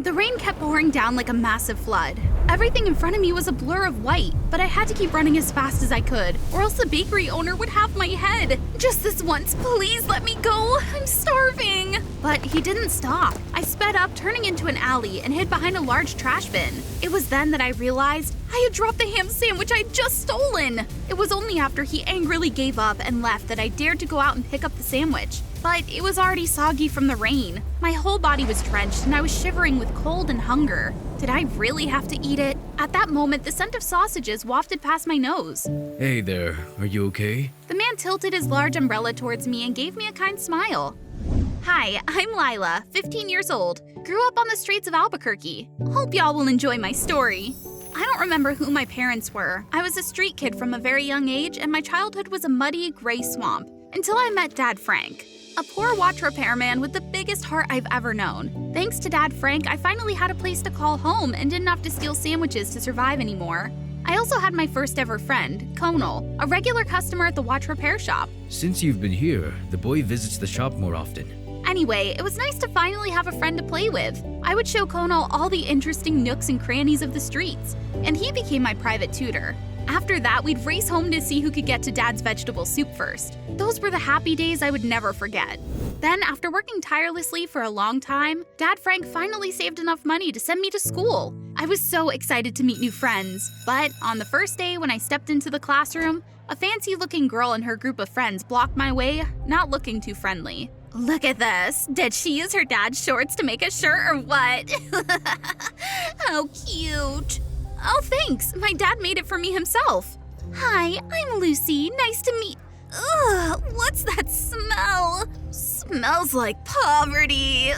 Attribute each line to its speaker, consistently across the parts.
Speaker 1: The rain kept pouring down like a massive flood. Everything in front of me was a blur of white, but I had to keep running as fast as I could, or else the bakery owner would have my head. Just this once, please let me go. I'm starving. But he didn't stop. I sped up, turning into an alley, and hid behind a large trash bin. It was then that I realized I had dropped the ham sandwich I'd just stolen. It was only after he angrily gave up and left that I dared to go out and pick up the sandwich. But it was already soggy from the rain. My whole body was drenched and I was shivering with cold and hunger. Did I really have to eat it? At that moment, the scent of sausages wafted past my nose.
Speaker 2: Hey there, are you okay?
Speaker 1: The man tilted his large umbrella towards me and gave me a kind smile. Hi, I'm Lila, 15 years old. Grew up on the streets of Albuquerque. Hope y'all will enjoy my story. I don't remember who my parents were. I was a street kid from a very young age, and my childhood was a muddy, gray swamp. Until I met Dad Frank, a poor watch repairman with the biggest heart I've ever known. Thanks to Dad Frank, I finally had a place to call home and didn't have to steal sandwiches to survive anymore. I also had my first ever friend, Conal, a regular customer at the watch repair shop.
Speaker 2: Since you've been here, the boy visits the shop more often.
Speaker 1: Anyway, it was nice to finally have a friend to play with. I would show Conal all the interesting nooks and crannies of the streets, and he became my private tutor. After that, we'd race home to see who could get to Dad's vegetable soup first. Those were the happy days I would never forget. Then, after working tirelessly for a long time, Dad Frank finally saved enough money to send me to school. I was so excited to meet new friends. But on the first day when I stepped into the classroom, a fancy-looking girl and her group of friends blocked my way, not looking too friendly. Look at this. Did she use her dad's shorts to make a shirt or what? How cute. Oh, thanks. My dad made it for me himself. Hi, I'm Lucy. Nice to meet... Ugh, what's that smell? Smells like poverty.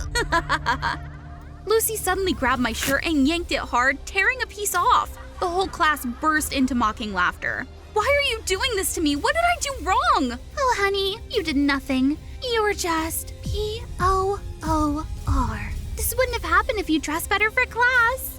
Speaker 1: Lucy suddenly grabbed my shirt and yanked it hard, tearing a piece off. The whole class burst into mocking laughter. Why are you doing this to me? What did I do wrong? Oh, honey, you did nothing. You were just P-O-O-R. This wouldn't have happened if you dressed better for class.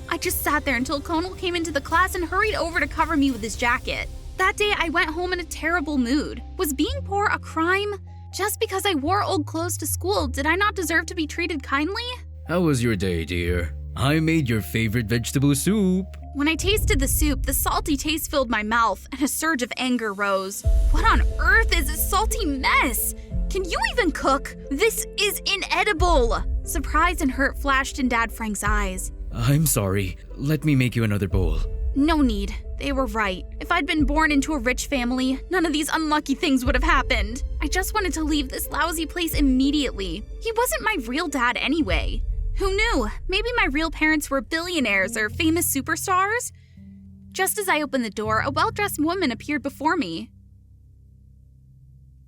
Speaker 1: I just sat there until Conal came into the class and hurried over to cover me with his jacket. That day, I went home in a terrible mood. Was being poor a crime? Just because I wore old clothes to school, did I not deserve to be treated kindly?
Speaker 2: How was your day, dear? I made your favorite vegetable soup.
Speaker 1: When I tasted the soup, the salty taste filled my mouth and a surge of anger rose. What on earth is this salty mess? Can you even cook? This is inedible! Surprise and hurt flashed in Dad Frank's eyes.
Speaker 2: I'm sorry. Let me make you another bowl.
Speaker 1: No need. They were right. If I'd been born into a rich family, none of these unlucky things would have happened. I just wanted to leave this lousy place immediately. He wasn't my real dad anyway. Who knew? Maybe my real parents were billionaires or famous superstars? Just as I opened the door, a well-dressed woman appeared before me.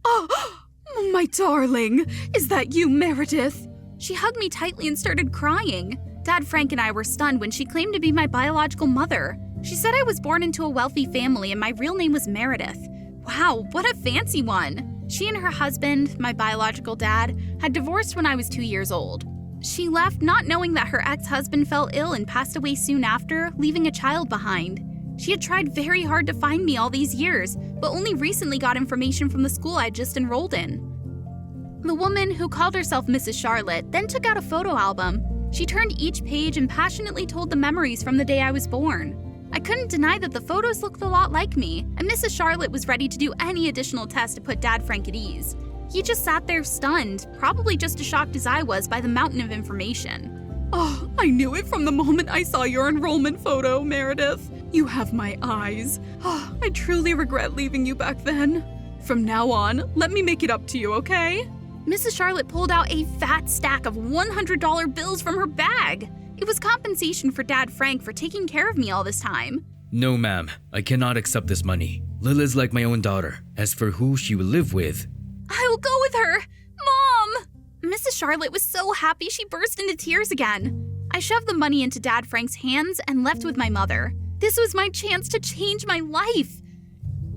Speaker 1: Oh, my darling! Is that you, Meredith? She hugged me tightly and started crying. Dad Frank and I were stunned when she claimed to be my biological mother. She said I was born into a wealthy family and my real name was Meredith. Wow, what a fancy one! She and her husband, my biological dad, had divorced when I was 2 years old. She left not knowing that her ex-husband fell ill and passed away soon after, leaving a child behind. She had tried very hard to find me all these years, but only recently got information from the school I'd just enrolled in. The woman, who called herself Mrs. Charlotte, then took out a photo album. She turned each page and passionately told the memories from the day I was born. I couldn't deny that the photos looked a lot like me, and Mrs. Charlotte was ready to do any additional tests to put Dad Frank at ease. He just sat there stunned, probably just as shocked as I was by the mountain of information. Oh, I knew it from the moment I saw your enrollment photo, Meredith. You have my eyes. Oh, I truly regret leaving you back then. From now on, let me make it up to you, okay? Mrs. Charlotte pulled out a fat stack of $100 bills from her bag. It was compensation for Dad Frank for taking care of me all this time.
Speaker 2: No, ma'am. I cannot accept this money. Lila's like my own daughter. As for who she will live with...
Speaker 1: I will go with her! Mom! Mrs. Charlotte was so happy she burst into tears again. I shoved the money into Dad Frank's hands and left with my mother. This was my chance to change my life.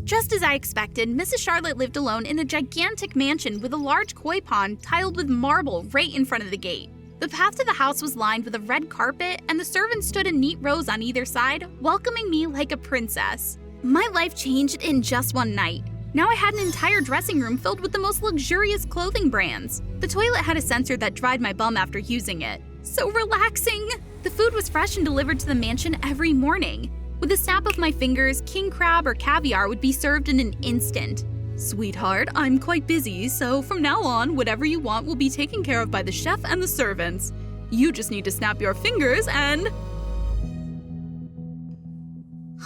Speaker 1: Just as I expected, Mrs. Charlotte lived alone in a gigantic mansion with a large koi pond tiled with marble right in front of the gate. The path to the house was lined with a red carpet, and the servants stood in neat rows on either side, welcoming me like a princess. My life changed in just one night. Now I had an entire dressing room filled with the most luxurious clothing brands. The toilet had a sensor that dried my bum after using it. So relaxing. The food was fresh and delivered to the mansion every morning. With a snap of my fingers, king crab or caviar would be served in an instant. Sweetheart, I'm quite busy, so from now on, whatever you want will be taken care of by the chef and the servants. You just need to snap your fingers and…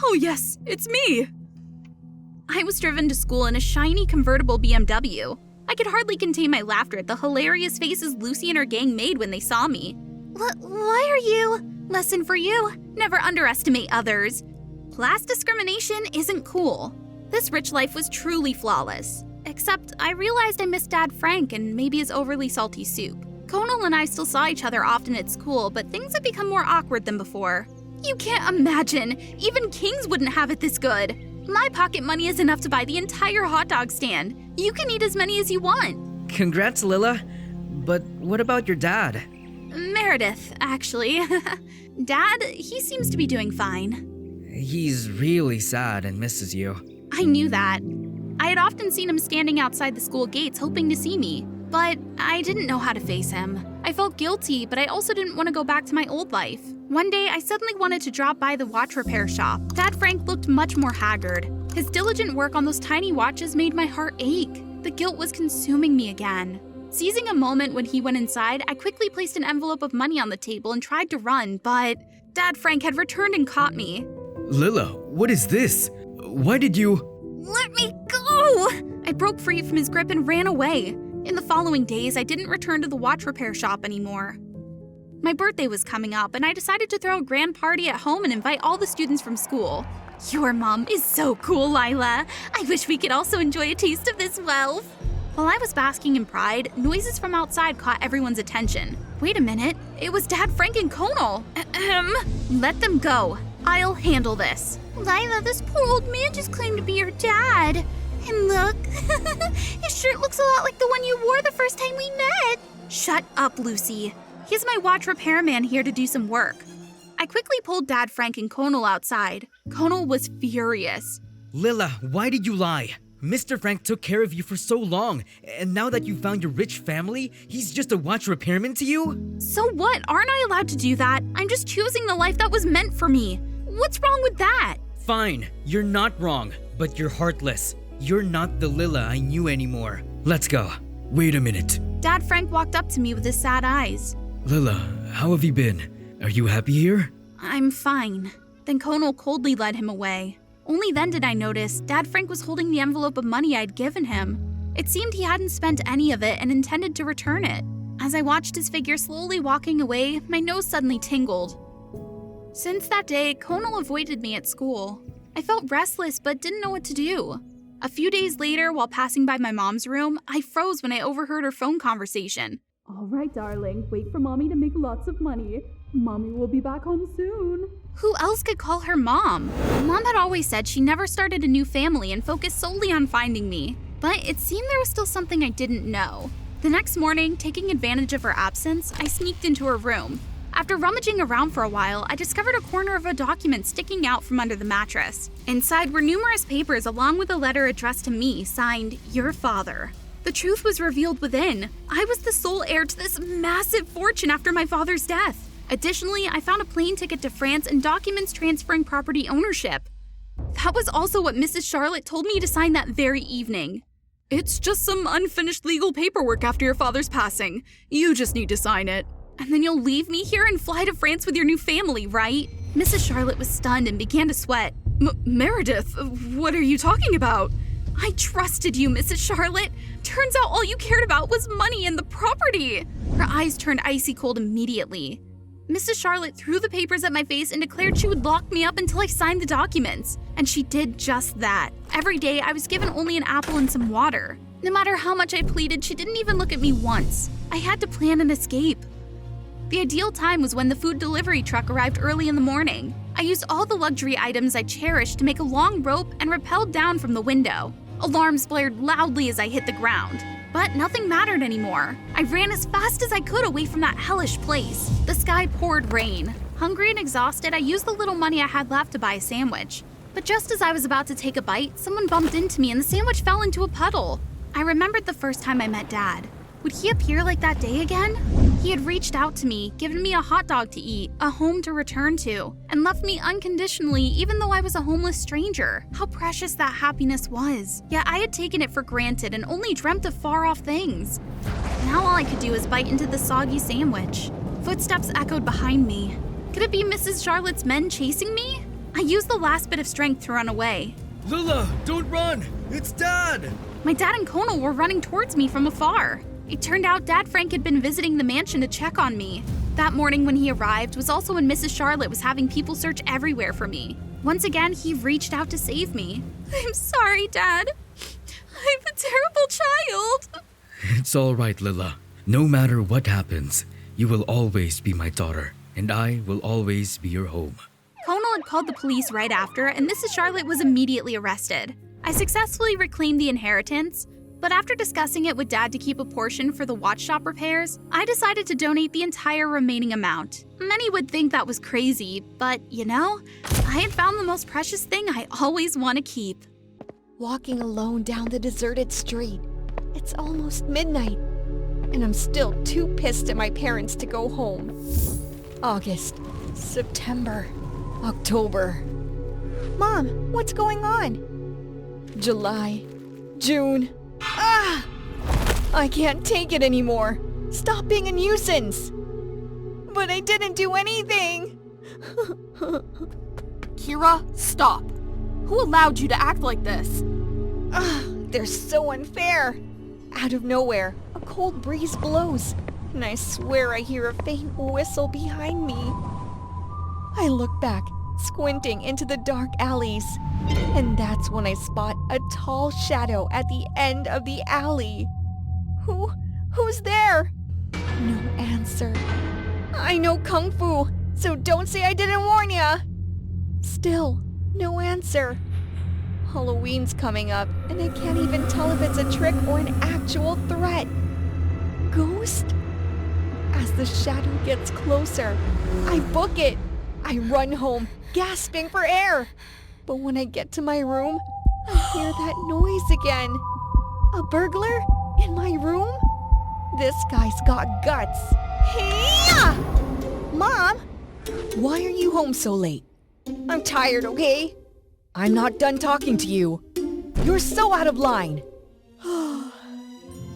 Speaker 1: Oh yes, it's me! I was driven to school in a shiny convertible BMW. I could hardly contain my laughter at the hilarious faces Lucy and her gang made when they saw me. Why are you… Lesson for you, never underestimate others. Class discrimination isn't cool. This rich life was truly flawless. Except I realized I missed Dad Frank and maybe his overly salty soup. Conal and I still saw each other often at school, but things had become more awkward than before. You can't imagine! Even kings wouldn't have it this good! My pocket money is enough to buy the entire hot dog stand. You can eat as many as you want.
Speaker 2: Congrats, Lila. But what about your dad?
Speaker 1: Meredith, actually. Dad, he seems to be doing fine.
Speaker 2: He's really sad and misses you.
Speaker 1: I knew that. I had often seen him standing outside the school gates hoping to see me, but I didn't know how to face him. I felt guilty, but I also didn't want to go back to my old life. One day, I suddenly wanted to drop by the watch repair shop. Dad Frank looked much more haggard. His diligent work on those tiny watches made my heart ache. The guilt was consuming me again. Seizing a moment when he went inside, I quickly placed an envelope of money on the table and tried to run, but Dad Frank had returned and caught me.
Speaker 2: Lila, what is this? Why did you…
Speaker 1: Let me go! I broke free from his grip and ran away. In the following days, I didn't return to the watch repair shop anymore. My birthday was coming up, and I decided to throw a grand party at home and invite all the students from school. Your mom is so cool, Lila. I wish we could also enjoy a taste of this wealth. While I was basking in pride, noises from outside caught everyone's attention. Wait a minute, it was Dad Frank and Conal. Let them go. I'll handle this. Lila, this poor old man just claimed to be your dad. And look, his shirt looks a lot like the one you wore the first time we met. Shut up, Lucy. He's my watch repairman here to do some work. I quickly pulled Dad Frank and Conal outside. Conal was furious.
Speaker 2: Lila, why did you lie? Mr. Frank took care of you for so long, and now that you found your rich family, he's just a watch repairman to you?
Speaker 1: So what? Aren't I allowed to do that? I'm just choosing the life that was meant for me. What's wrong with that?
Speaker 2: Fine, you're not wrong, but you're heartless. You're not the Lila I knew anymore. Let's go. Wait a minute.
Speaker 1: Dad Frank walked up to me with his sad eyes.
Speaker 2: Lila, how have you been? Are you happy here?
Speaker 1: I'm fine. Then Conal coldly led him away. Only then did I notice Dad Frank was holding the envelope of money I'd given him. It seemed he hadn't spent any of it and intended to return it. As I watched his figure slowly walking away, my nose suddenly tingled. Since that day, Conal avoided me at school. I felt restless but didn't know what to do. A few days later, while passing by my mom's room, I froze when I overheard her phone conversation.
Speaker 3: All right, darling, wait for Mommy to make lots of money. Mommy will be back home soon.
Speaker 1: Who else could call her mom? Mom had always said she never started a new family and focused solely on finding me. But it seemed there was still something I didn't know. The next morning, taking advantage of her absence, I sneaked into her room. After rummaging around for a while, I discovered a corner of a document sticking out from under the mattress. Inside were numerous papers along with a letter addressed to me, signed, Your Father. The truth was revealed within. I was the sole heir to this massive fortune after my father's death. Additionally, I found a plane ticket to France and documents transferring property ownership. That was also what Mrs. Charlotte told me to sign that very evening.
Speaker 3: It's just some unfinished legal paperwork after your father's passing. You just need to sign it.
Speaker 1: And then you'll leave me here and fly to France with your new family, right? Mrs. Charlotte was stunned and began to sweat.
Speaker 3: Meredith, what are you talking about?
Speaker 1: I trusted you, Mrs. Charlotte. Turns out all you cared about was money and the property. Her eyes turned icy cold immediately. Mrs. Charlotte threw the papers at my face and declared she would lock me up until I signed the documents. And she did just that. Every day, I was given only an apple and some water. No matter how much I pleaded, she didn't even look at me once. I had to plan an escape. The ideal time was when the food delivery truck arrived early in the morning. I used all the luxury items I cherished to make a long rope and rappelled down from the window. Alarms blared loudly as I hit the ground. But nothing mattered anymore. I ran as fast as I could away from that hellish place. The sky poured rain. Hungry and exhausted, I used the little money I had left to buy a sandwich. But just as I was about to take a bite, someone bumped into me and the sandwich fell into a puddle. I remembered the first time I met Dad. Would he appear like that day again? He had reached out to me, given me a hot dog to eat, a home to return to, and loved me unconditionally even though I was a homeless stranger. How precious that happiness was. Yet I had taken it for granted and only dreamt of far-off things. Now all I could do was bite into the soggy sandwich. Footsteps echoed behind me. Could it be Mrs. Charlotte's men chasing me? I used the last bit of strength to run away.
Speaker 2: Lila, don't run! It's Dad!
Speaker 1: My dad and Conal were running towards me from afar. It turned out Dad Frank had been visiting the mansion to check on me. That morning when he arrived was also when Mrs. Charlotte was having people search everywhere for me. Once again, he reached out to save me. I'm sorry, Dad. I'm a terrible child.
Speaker 2: It's all right, Lila. No matter what happens, you will always be my daughter, and I will always be your home.
Speaker 1: Conal had called the police right after, and Mrs. Charlotte was immediately arrested. I successfully reclaimed the inheritance, but after discussing it with Dad to keep a portion for the watch shop repairs, I decided to donate the entire remaining amount. Many would think that was crazy, but you know, I had found the most precious thing I always want to keep.
Speaker 4: Walking alone down the deserted street. It's almost midnight, and I'm still too pissed at my parents to go home. August, September, October. Mom, what's going on? July, June. Ah! I can't take it anymore. Stop being a nuisance. But I didn't do anything.
Speaker 3: Kira, stop. Who allowed you to act like this?
Speaker 4: They're so unfair. Out of nowhere, a cold breeze blows, and I swear I hear a faint whistle behind me. I look back, squinting into the dark alleys, and that's when I spot a tall shadow at the end of the alley. Who's there? No answer. I know Kung Fu, so don't say I didn't warn ya. Still, no answer. Halloween's coming up, and I can't even tell if it's a trick or an actual threat. Ghost? As the shadow gets closer, I book it. I run home, gasping for air. But when I get to my room, I hear that noise again. A burglar? In my room? This guy's got guts. Hey! Mom! Why are you home so late? I'm tired, okay? I'm not done talking to you. You're so out of line.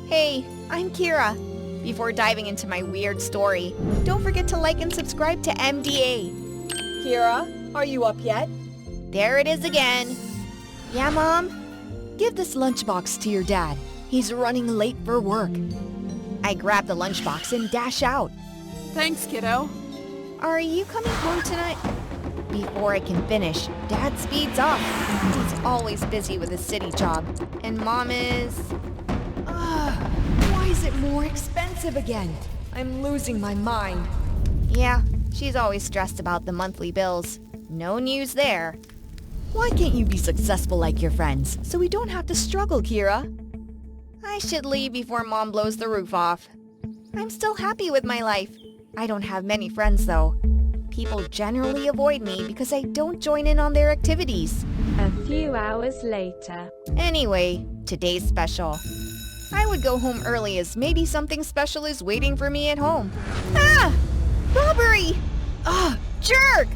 Speaker 4: Hey, I'm Kira. Before diving into my weird story, don't forget to like and subscribe to MDA. Kira, are you up yet? There it is again. Yeah, Mom? Give this lunchbox to your dad. He's running late for work. I grab the lunchbox and dash out.
Speaker 3: Thanks, kiddo.
Speaker 4: Are you coming home tonight? Before I can finish, Dad speeds up. He's always busy with his city job. And Mom is... why is it more expensive again? I'm losing my mind. Yeah, she's always stressed about the monthly bills. No news there. Why can't you be successful like your friends, so we don't have to struggle, Kira? I should leave before Mom blows the roof off. I'm still happy with my life. I don't have many friends, though. People generally avoid me because I don't join in on their activities.
Speaker 5: A few hours later.
Speaker 4: Anyway, today's special. I would go home early as maybe something special is waiting for me at home. Ah! Robbery! Jerk!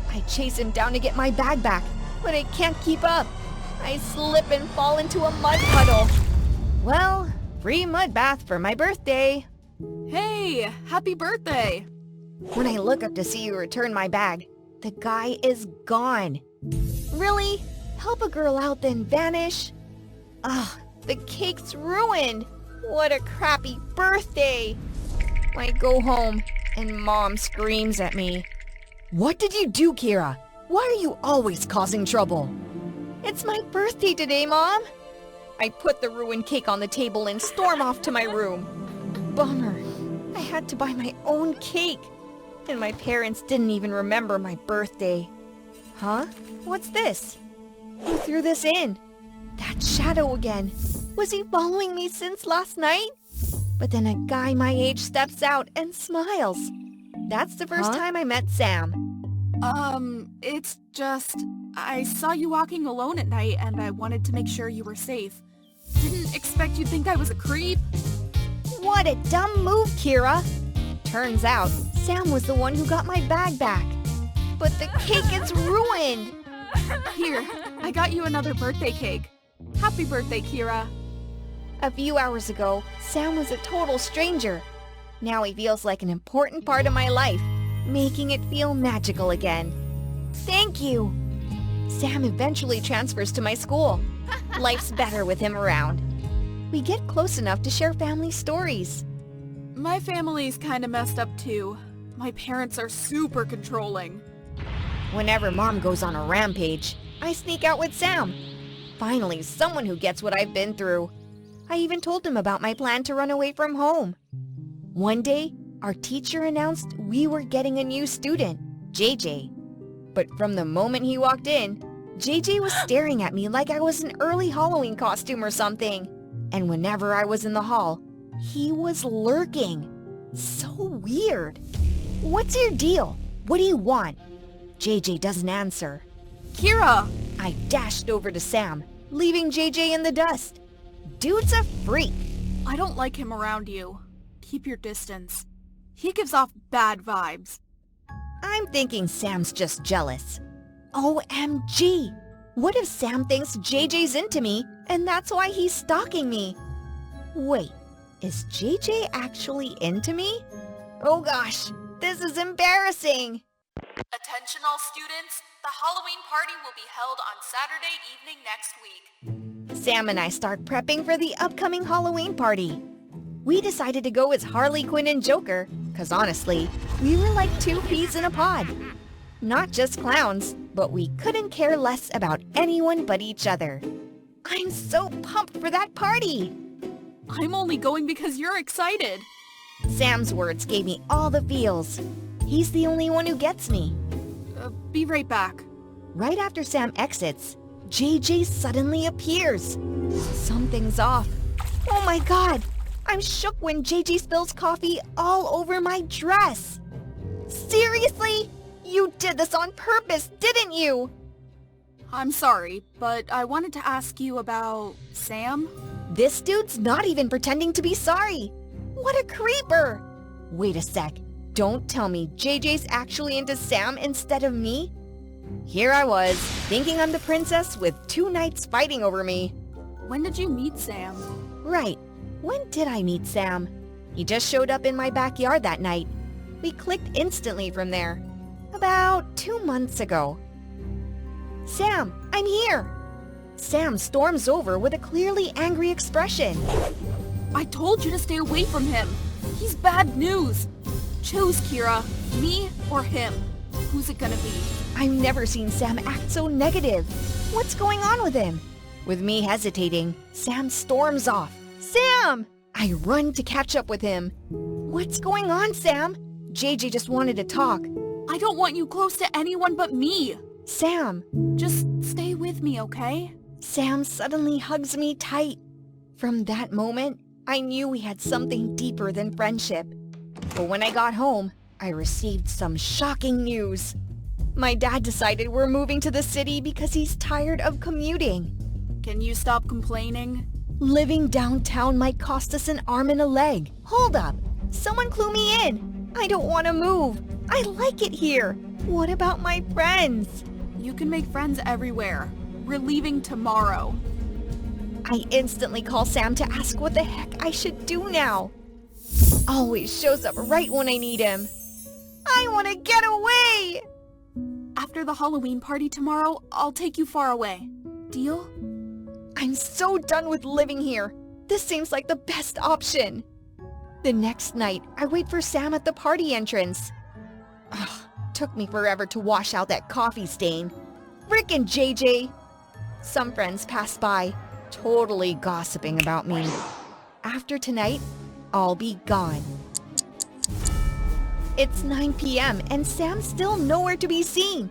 Speaker 4: I chase him down to get my bag back, but I can't keep up. I slip and fall into a mud puddle. Well, free mud bath for my birthday.
Speaker 3: Hey, happy birthday.
Speaker 4: When I look up to see you return my bag, the guy is gone. Really? Help a girl out then vanish? The cake's ruined. What a crappy birthday. I go home and Mom screams at me. What did you do, Kira? Why are you always causing trouble? It's my birthday today, Mom. I put the ruined cake on the table and storm off to my room. Bummer. I had to buy my own cake. And my parents didn't even remember my birthday. Huh? What's this? Who threw this in? That shadow again. Was he following me since last night? But then a guy my age steps out and smiles. That's the first time I met Sam.
Speaker 3: It's just... I saw you walking alone at night and I wanted to make sure you were safe. Didn't expect you'd think I was a creep.
Speaker 4: What a dumb move, Kira. Turns out, Sam was the one who got my bag back. But the cake is ruined!
Speaker 3: Here, I got you another birthday cake. Happy birthday, Kira.
Speaker 4: A few hours ago, Sam was a total stranger. Now he feels like an important part of my life, making it feel magical again. Thank you! Sam eventually transfers to my school. Life's better with him around. We get close enough to share family stories.
Speaker 3: My family's kinda messed up too. My parents are super controlling.
Speaker 4: Whenever Mom goes on a rampage, I sneak out with Sam. Finally, someone who gets what I've been through. I even told him about my plan to run away from home. One day, our teacher announced we were getting a new student, JJ. But from the moment he walked in, JJ was staring at me like I was an early Halloween costume or something. And whenever I was in the hall, he was lurking. So weird. What's your deal? What do you want? JJ doesn't answer.
Speaker 3: Kira!
Speaker 4: I dashed over to Sam, leaving JJ in the dust. Dude's a freak.
Speaker 3: I don't like him around you. Keep your distance. He gives off bad vibes.
Speaker 4: I'm thinking Sam's just jealous. OMG! What if Sam thinks JJ's into me and that's why he's stalking me? Wait, is JJ actually into me? Oh gosh, this is embarrassing!
Speaker 3: Attention all students, the Halloween party will be held on Saturday evening next week.
Speaker 4: Sam and I start prepping for the upcoming Halloween party. We decided to go as Harley Quinn and Joker, cause honestly, we were like two peas in a pod. Not just clowns, but we couldn't care less about anyone but each other. I'm so pumped for that party!
Speaker 3: I'm only going because you're excited.
Speaker 4: Sam's words gave me all the feels. He's the only one who gets me.
Speaker 3: Be right back.
Speaker 4: Right after Sam exits, JJ suddenly appears. Something's off. Oh my god! I'm shook when JJ spills coffee all over my dress. Seriously? You did this on purpose, didn't you?
Speaker 3: I'm sorry, but I wanted to ask you about Sam.
Speaker 4: This dude's not even pretending to be sorry. What a creeper! Wait a sec. Don't tell me JJ's actually into Sam instead of me? Here I was, thinking I'm the princess with two knights fighting over me.
Speaker 3: When did you meet Sam?
Speaker 4: Right. When did I meet Sam? He just showed up in my backyard that night. We clicked instantly from there. About 2 months ago. Sam, I'm here! Sam storms over with a clearly angry expression.
Speaker 3: I told you to stay away from him. He's bad news. Choose, Kira. Me or him. Who's it gonna be?
Speaker 4: I've never seen Sam act so negative. What's going on with him? With me hesitating, Sam storms off. Sam! I run to catch up with him. What's going on, Sam? JJ just wanted to talk.
Speaker 3: I don't want you close to anyone but me.
Speaker 4: Sam!
Speaker 3: Just stay with me, okay?
Speaker 4: Sam suddenly hugs me tight. From that moment, I knew we had something deeper than friendship. But when I got home, I received some shocking news. My dad decided we're moving to the city because he's tired of commuting.
Speaker 3: Can you stop complaining?
Speaker 4: Living downtown might cost us an arm and a leg. Hold up! Someone clue me in! I don't want to move! I like it here! What about my friends?
Speaker 3: You can make friends everywhere. We're leaving tomorrow.
Speaker 4: I instantly call Sam to ask what the heck I should do now. Always shows up right when I need him. I want to get away!
Speaker 3: After the Halloween party tomorrow, I'll take you far away. Deal?
Speaker 4: I'm so done with living here. This seems like the best option. The next night, I wait for Sam at the party entrance. Ugh, took me forever to wash out that coffee stain. Frickin' JJ! Some friends passed by, totally gossiping about me. After tonight, I'll be gone. It's 9 p.m. and Sam's still nowhere to be seen.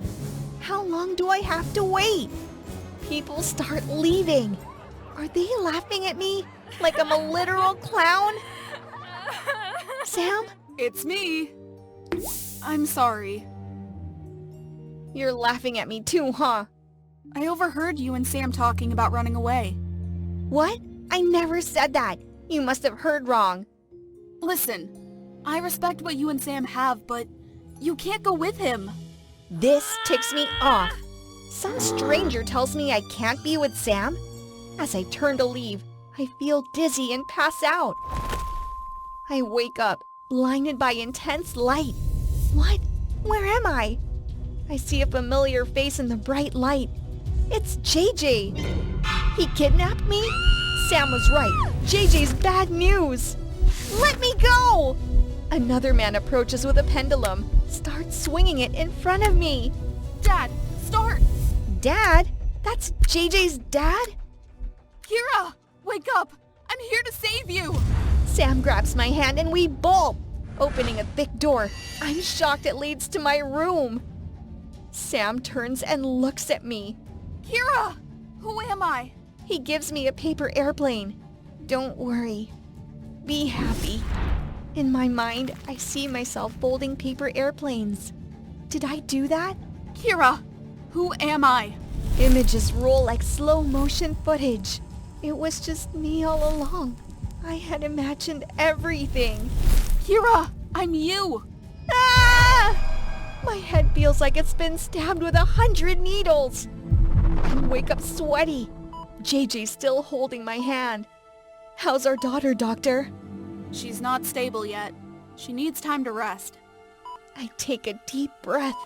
Speaker 4: How long do I have to wait? People start leaving. Are they laughing at me like I'm a literal clown? Sam?
Speaker 3: It's me. I'm sorry.
Speaker 4: You're laughing at me too, huh?
Speaker 3: I overheard you and Sam talking about running away.
Speaker 4: What? I never said that. You must have heard wrong.
Speaker 3: Listen, I respect what you and Sam have, but you can't go with him.
Speaker 4: This ticks me off. Some stranger tells me I can't be with Sam. As I turn to leave, I feel dizzy and pass out. I wake up, blinded by intense light. What? Where am I? I see a familiar face in the bright light. It's JJ. He kidnapped me? Sam was right. JJ's bad news. Let me go! Another man approaches with a pendulum, starts swinging it in front of me.
Speaker 3: Dad, start!
Speaker 4: Dad? That's JJ's dad?
Speaker 3: Kira, wake up! I'm here to save you!
Speaker 4: Sam grabs my hand and we bolt, opening a thick door. I'm shocked it leads to my room. Sam turns and looks at me.
Speaker 3: Kira! Who am I?
Speaker 4: He gives me a paper airplane. Don't worry. Be happy. In my mind, I see myself folding paper airplanes. Did I do that?
Speaker 3: Kira, who am I?
Speaker 4: Images roll like slow motion footage. It was just me all along. I had imagined everything.
Speaker 3: Kira, I'm you!
Speaker 4: Ah! My head feels like it's been stabbed with 100 needles. I wake up sweaty. JJ's still holding my hand. How's our daughter, doctor?
Speaker 3: She's not stable yet. She needs time to rest.
Speaker 4: I take a deep breath.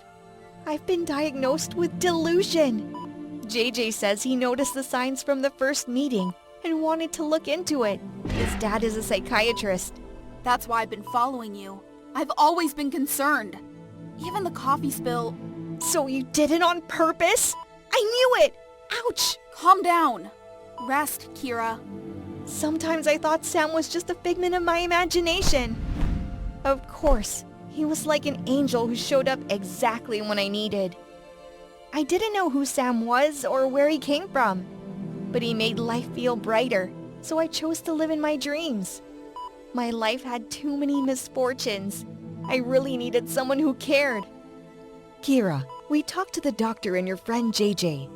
Speaker 4: I've been diagnosed with delusion. JJ says he noticed the signs from the first meeting and wanted to look into it. His dad is a psychiatrist.
Speaker 3: That's why I've been following you. I've always been concerned. Even the coffee spill.
Speaker 4: So you did it on purpose? I knew it! Ouch!
Speaker 3: Calm down. Rest, Kira.
Speaker 4: Sometimes I thought Sam was just a figment of my imagination. Of course, he was like an angel who showed up exactly when I needed. I didn't know who Sam was or where he came from, but he made life feel brighter, so I chose to live in my dreams. My life had too many misfortunes. I really needed someone who cared. Kira, we talked to the doctor and your friend JJ.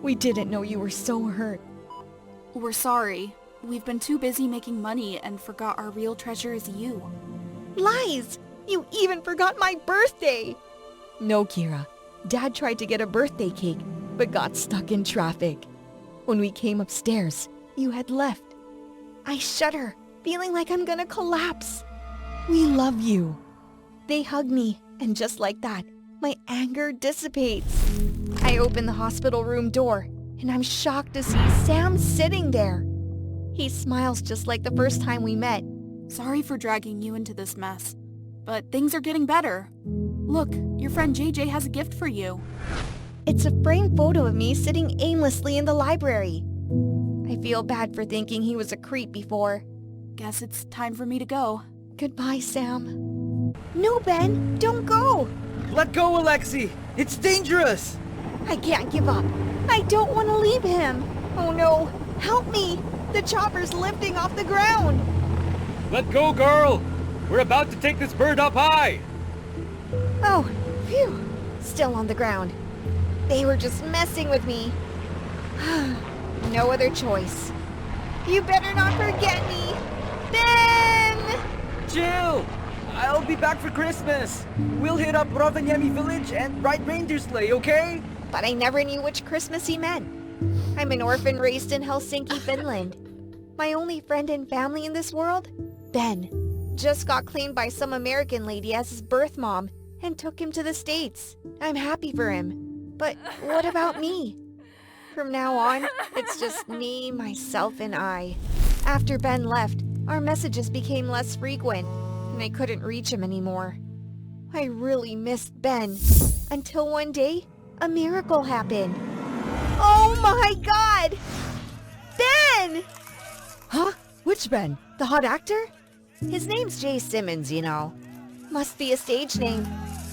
Speaker 4: We didn't know you were so hurt.
Speaker 3: We're sorry. We've been too busy making money and forgot our real treasure is you.
Speaker 4: Lies! You even forgot my birthday! No, Kira. Dad tried to get a birthday cake, but got stuck in traffic. When we came upstairs, you had left. I shudder, feeling like I'm gonna collapse. We love you. They hug me, and just like that, my anger dissipates. I open the hospital room door, and I'm shocked to see Sam sitting there. He smiles just like the first time we met.
Speaker 3: Sorry for dragging you into this mess, but things are getting better. Look, your friend JJ has a gift for you.
Speaker 4: It's a framed photo of me sitting aimlessly in the library. I feel bad for thinking he was a creep before.
Speaker 3: Guess it's time for me to go.
Speaker 4: Goodbye, Sam. No, Ben, don't go.
Speaker 2: Let go, Alexi! It's dangerous!
Speaker 4: I can't give up. I don't want to leave him. Oh no, help me. The chopper's lifting off the ground.
Speaker 6: Let go, girl! We're about to take this bird up high!
Speaker 4: Oh, phew. Still on the ground. They were just messing with me. No other choice. You better not forget me. Ben!
Speaker 2: Jill! I'll be back for Christmas! We'll hit up Rovaniemi village and ride reindeer sleigh, okay?
Speaker 4: But I never knew which Christmas he meant. I'm an orphan raised in Helsinki, Finland. My only friend and family in this world? Ben. Just got claimed by some American lady as his birth mom and took him to the States. I'm happy for him. But what about me? From now on, it's just me, myself, and I. After Ben left, our messages became less frequent, and I couldn't reach him anymore. I really missed Ben. Until one day, a miracle happened. Oh my God! Ben! Huh? Which Ben? The hot actor? His name's Jay Simmons, you know. Must be a stage name.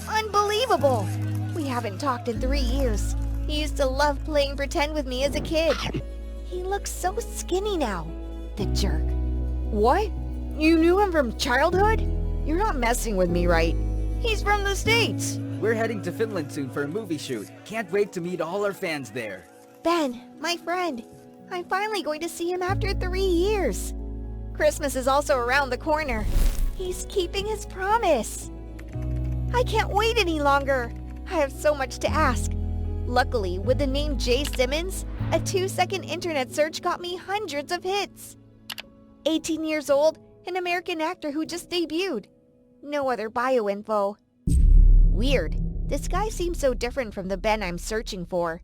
Speaker 4: Unbelievable! We haven't talked in 3 years. He used to love playing pretend with me as a kid. He looks so skinny now. The jerk. What? You knew him from childhood? You're not messing with me, right? He's from the States.
Speaker 2: We're heading to Finland soon for a movie shoot. Can't wait to meet all our fans there.
Speaker 4: Ben, my friend. I'm finally going to see him after 3 years. Christmas is also around the corner. He's keeping his promise. I can't wait any longer. I have so much to ask. Luckily, with the name Jay Simmons, a 2-second internet search got me hundreds of hits. 18 years old, an American actor who just debuted. No other bio info. Weird. This guy seems so different from the Ben I'm searching for.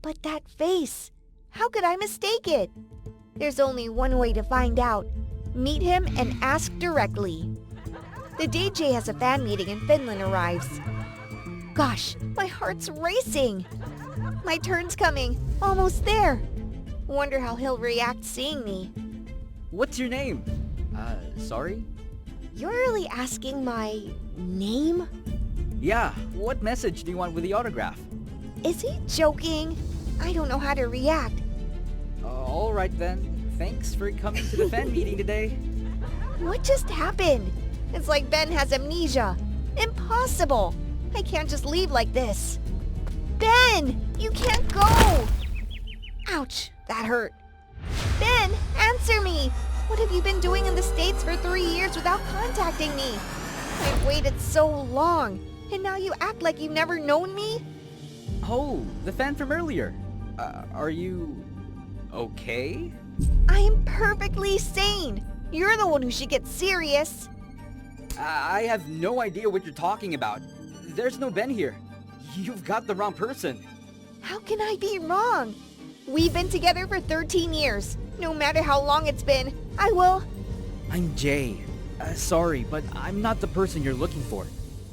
Speaker 4: But that face, how could I mistake it? There's only one way to find out. Meet him and ask directly. The day Jay has a fan meeting in Finland arrives. Gosh, my heart's racing. My turn's coming. Almost there. Wonder how he'll react seeing me.
Speaker 7: What's your name? Sorry?
Speaker 4: You're really asking my name?
Speaker 7: Yeah, what message do you want with the autograph?
Speaker 4: Is he joking? I don't know how to react.
Speaker 7: Alright then. Thanks for coming to the fan meeting today.
Speaker 4: What just happened? It's like Ben has amnesia. Impossible! I can't just leave like this. Ben! You can't go! Ouch, that hurt. Ben, answer me! What have you been doing in the States for 3 years without contacting me? I've waited so long, and now you act like you've never known me?
Speaker 7: Oh, the fan from earlier. Are you... okay?
Speaker 4: I am perfectly sane. You're the one who should get serious.
Speaker 7: I have no idea what you're talking about. There's no Ben here. You've got the wrong person.
Speaker 4: How can I be wrong? We've been together for 13 years. No matter how long it's been, I will...
Speaker 7: I'm Jay. Sorry, but I'm not the person you're looking for.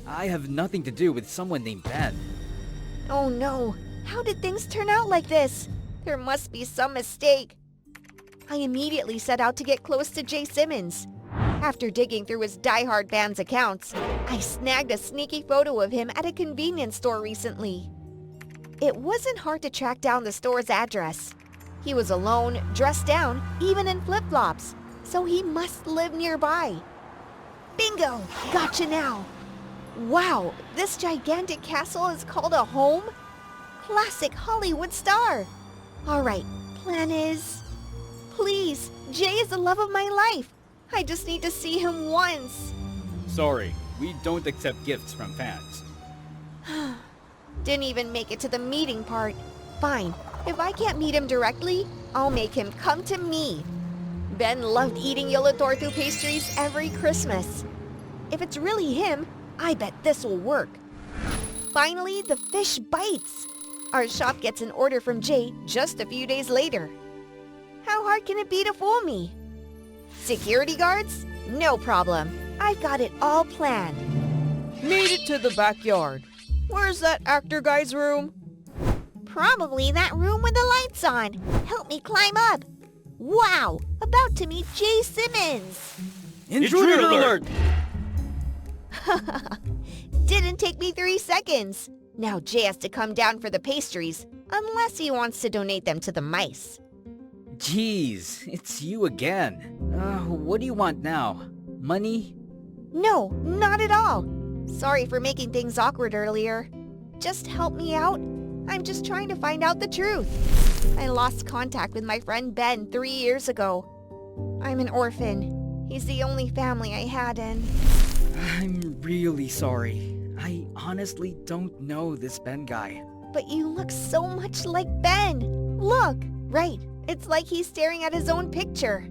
Speaker 7: I have nothing to do with someone named Ben.
Speaker 4: Oh no, how did things turn out like this? There must be some mistake. I immediately set out to get close to Jay Simmons. After digging through his diehard fans' accounts, I snagged a sneaky photo of him at a convenience store recently. It wasn't hard to track down the store's address. He was alone, dressed down, even in flip-flops, so he must live nearby. Bingo! Gotcha now! Wow, this gigantic castle is called a home? Classic Hollywood star! Alright, plan is... Please, Jay is the love of my life. I just need to see him once.
Speaker 6: Sorry, we don't accept gifts from fans.
Speaker 4: Didn't even make it to the meeting part. Fine, if I can't meet him directly, I'll make him come to me. Ben loved eating Yola Tortu pastries every Christmas. If it's really him, I bet this will work. Finally, the fish bites. Our shop gets an order from Jay just a few days later. How hard can it be to fool me? Security guards? No problem. I've got it all planned. Made it to the backyard. Where's that actor guy's room? Probably that room with the lights on. Help me climb up. Wow, about to meet Jay Simmons.
Speaker 6: Intruder alert!
Speaker 4: Didn't take me 3 seconds. Now Jay has to come down for the pastries, unless he wants to donate them to the mice.
Speaker 7: Jeez, it's you again. What do you want now? Money?
Speaker 4: No, not at all. Sorry for making things awkward earlier. Just help me out. I'm just trying to find out the truth. I lost contact with my friend Ben 3 years ago. I'm an orphan. He's the only family I had, and...
Speaker 7: I'm really sorry. I honestly don't know this Ben guy.
Speaker 4: But you look so much like Ben. Look, right. It's like he's staring at his own picture.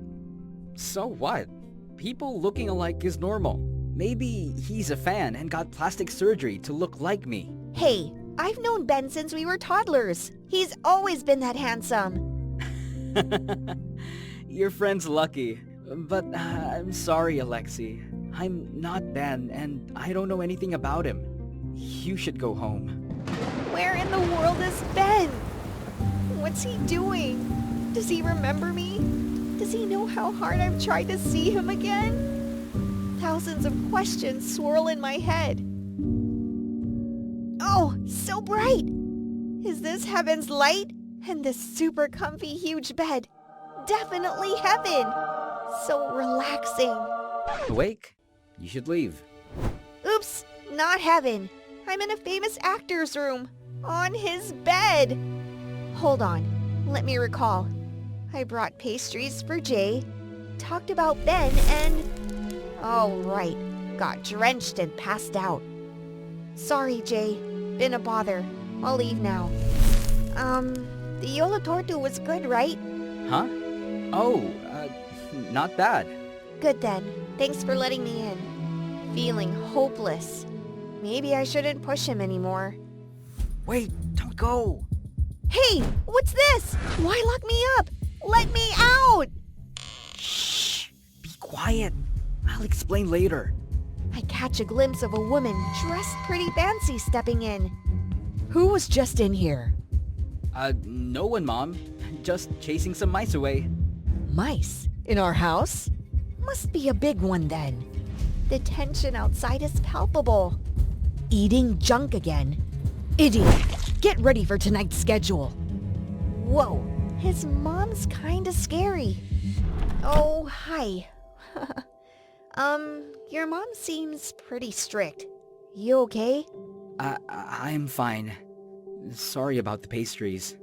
Speaker 7: So what? People looking alike is normal. Maybe he's a fan and got plastic surgery to look like me.
Speaker 4: Hey, I've known Ben since we were toddlers. He's always been that handsome.
Speaker 7: Your friend's lucky. But I'm sorry, Alexi. I'm not Ben, and I don't know anything about him. You should go home.
Speaker 4: Where in the world is Ben? What's he doing? Does he remember me? Does he know how hard I've tried to see him again? Thousands of questions swirl in my head. Oh, so bright! Is this heaven's light? And this super comfy huge bed? Definitely heaven! So relaxing.
Speaker 7: Awake? You should leave.
Speaker 4: Oops, not heaven. I'm in a famous actor's room. On his bed. Hold on, let me recall. I brought pastries for Jay, talked about Ben, and... Oh, right. Got drenched and passed out. Sorry, Jay. Been a bother. I'll leave now. The Yola Tortu was good, right?
Speaker 7: Huh? Oh, not bad.
Speaker 4: Good then. Thanks for letting me in. Feeling hopeless. Maybe I shouldn't push him anymore.
Speaker 7: Wait, don't go.
Speaker 4: Hey, what's this? Why lock me up? Let me out!
Speaker 7: Shh, be quiet. I'll explain later.
Speaker 4: I catch a glimpse of a woman dressed pretty fancy stepping in. Who was just in here?
Speaker 7: No one, Mom. Just chasing some mice away.
Speaker 4: Mice? In our house? Must be a big one then. The tension outside is palpable. Eating junk again. Idiot! Get ready for tonight's schedule. Whoa, his mom's kinda scary. Oh, hi. Your mom seems pretty strict. You okay?
Speaker 7: I'm fine. Sorry about the pastries.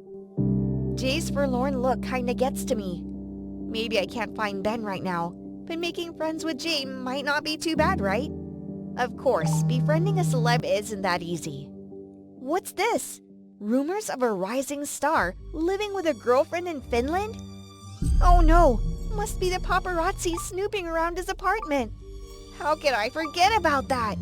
Speaker 4: Jay's forlorn look kinda gets to me. Maybe I can't find Ben right now, but making friends with Jay might not be too bad, right? Of course, befriending a celeb isn't that easy. What's this? Rumors of a rising star living with a girlfriend in Finland? Oh no, must be the paparazzi snooping around his apartment. How could I forget about that?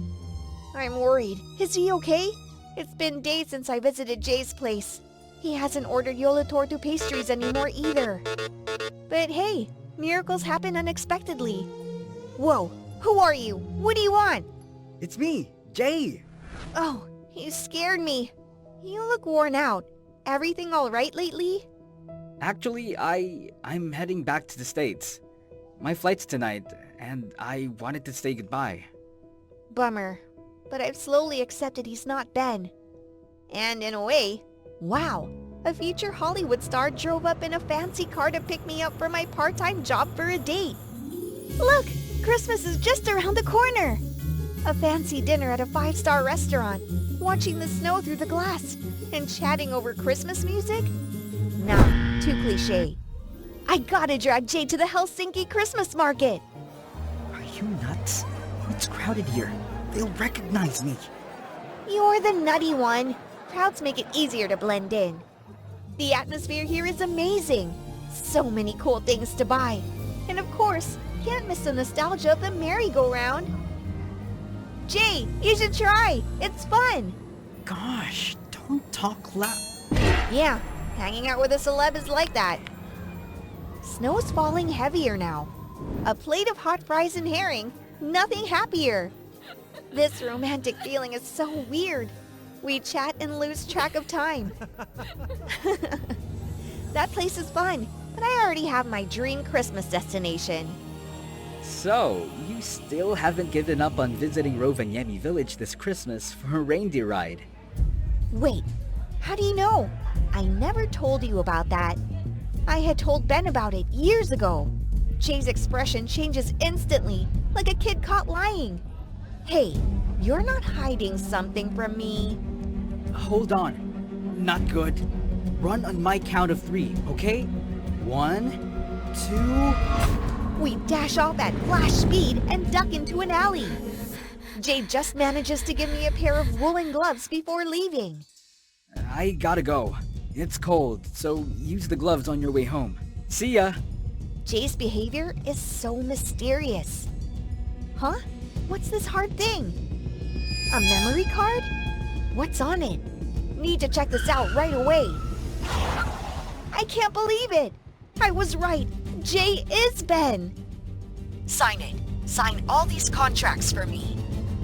Speaker 4: I'm worried. Is he okay? It's been days since I visited Jay's place. He hasn't ordered Yola Tortu pastries anymore either. But hey, miracles happen unexpectedly. Whoa, who are you? What do you want?
Speaker 2: It's me, Jay.
Speaker 4: Oh, you scared me. You look worn out. Everything all right lately?
Speaker 7: Actually, I'm heading back to the States. My flight's tonight, and I wanted to say goodbye.
Speaker 4: Bummer. But I've slowly accepted he's not Ben. And in a way, wow, a future Hollywood star drove up in a fancy car to pick me up for my part-time job for a date. Look, Christmas is just around the corner. A fancy dinner at a 5-star restaurant, watching the snow through the glass, and chatting over Christmas music? Nah, too cliche. I gotta drag Jay to the Helsinki Christmas market.
Speaker 2: Are you nuts? It's crowded here. They'll recognize me.
Speaker 4: You're the nutty one. Crowds make it easier to blend in. The atmosphere here is amazing. So many cool things to buy. And of course, can't miss the nostalgia of the merry-go-round. Jay, you should try. It's fun.
Speaker 2: Gosh, don't talk loud.
Speaker 4: Yeah, hanging out with a celeb is like that. Snow's falling heavier now. A plate of hot fries and herring, nothing happier. This romantic feeling is so weird. We chat and lose track of time. That place is fun, but I already have my dream Christmas destination.
Speaker 7: So, you still haven't given up on visiting Rovaniemi village this Christmas for a reindeer ride?
Speaker 4: Wait, how do you know? I never told you about that. I had told Ben about it years ago. Jay's expression changes instantly, like a kid caught lying. Hey, you're not hiding something from me.
Speaker 7: Hold on. Not good. Run on my count of 3, okay? 1, 2...
Speaker 4: We dash off at flash speed and duck into an alley. Jay just manages to give me a pair of woolen gloves before leaving.
Speaker 7: I gotta go. It's cold, so use the gloves on your way home. See ya!
Speaker 4: Jay's behavior is so mysterious. Huh? What's this hard thing? A memory card? What's on it? Need to check this out right away. I can't believe it! I was right. Jay is Ben. Sign it. Sign all these contracts for me.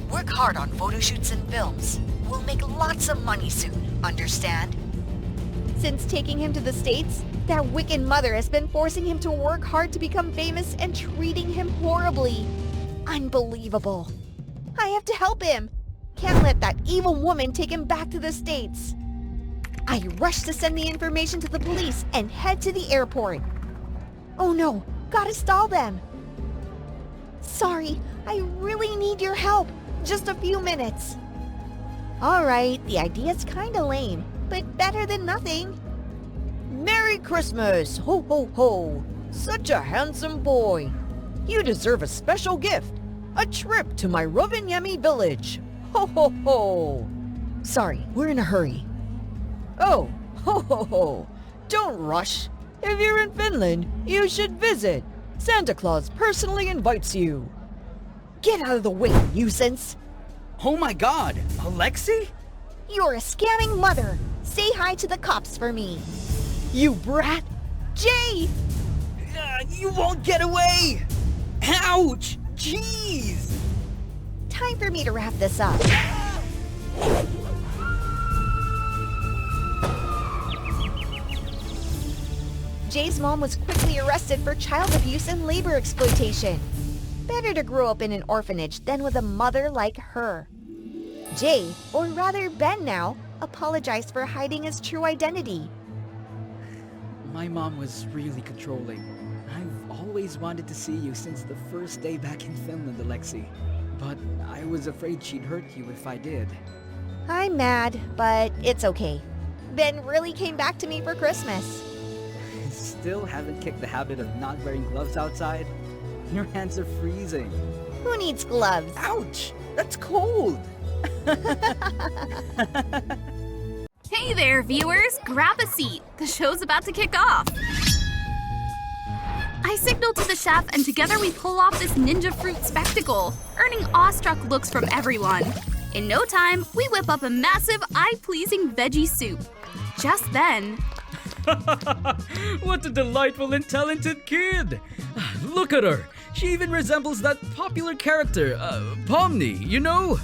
Speaker 4: Work hard on photo shoots and films. We'll make lots of money soon, understand? Since taking him to the States, that wicked mother has been forcing him to work hard to become famous and treating him horribly. Unbelievable. I have to help him. Can't let that evil woman take him back to the States. I rush to send the information to the police and head to the airport. Oh no, gotta stall them. Sorry, I really need your help. Just a few minutes. Alright, the idea's kinda lame, but better than nothing. Merry Christmas! Ho ho ho! Such a handsome boy! You deserve a special gift. A trip to my Rovaniemi village. Ho ho ho! Sorry, we're in a hurry. Oh, ho ho ho! Don't rush. If you're in Finland, you should visit. Santa Claus personally invites you. Get out of the way, nuisance!
Speaker 7: Oh my god, Alexei?
Speaker 8: You're a scamming mother. Say hi to the cops for me.
Speaker 4: You brat!
Speaker 8: Jay!
Speaker 2: You won't get away! Ouch! Jeez!
Speaker 8: Time for me to wrap this up. Jay's mom was quickly arrested for child abuse and labor exploitation. Better to grow up in an orphanage than with a mother like her. Jay, or rather Ben now, apologized for hiding his true identity.
Speaker 7: My mom was really controlling. I've always wanted to see you since the first day back in Finland, Alexei. But I was afraid she'd hurt you if I did.
Speaker 8: I'm mad, but it's okay. Ben really came back to me for Christmas.
Speaker 7: Still haven't kicked the habit of not wearing gloves outside? Your hands are freezing.
Speaker 8: Who needs gloves?
Speaker 7: Ouch! That's cold!
Speaker 1: Hey there, viewers! Grab a seat. The show's about to kick off. I signal to the chef, and together we pull off this ninja fruit spectacle, earning awestruck looks from everyone. In no time, we whip up a massive, eye-pleasing veggie soup. Just then...
Speaker 2: What a delightful and talented kid! Look at her! She even resembles that popular character, Pomni, you know?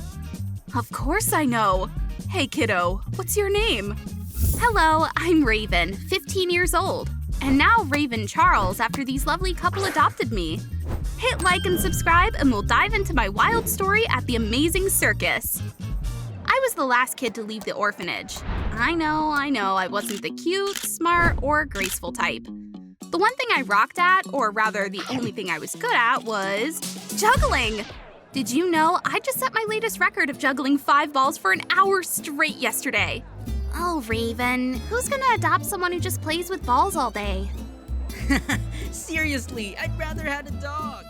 Speaker 1: Of course I know. Hey kiddo, what's your name? Hello, I'm Raven, 15 years old. And now Raven Charles after these lovely couple adopted me. Hit like and subscribe and we'll dive into my wild story at the amazing circus. I was the last kid to leave the orphanage. I know, I wasn't the cute, smart, or graceful type. The one thing I rocked at, or rather the only thing I was good at, was juggling! Did you know I just set my latest record of juggling 5 balls for an hour straight yesterday? Oh, Raven, who's gonna adopt someone who just plays with balls all day?
Speaker 2: Seriously, I'd rather had a dog.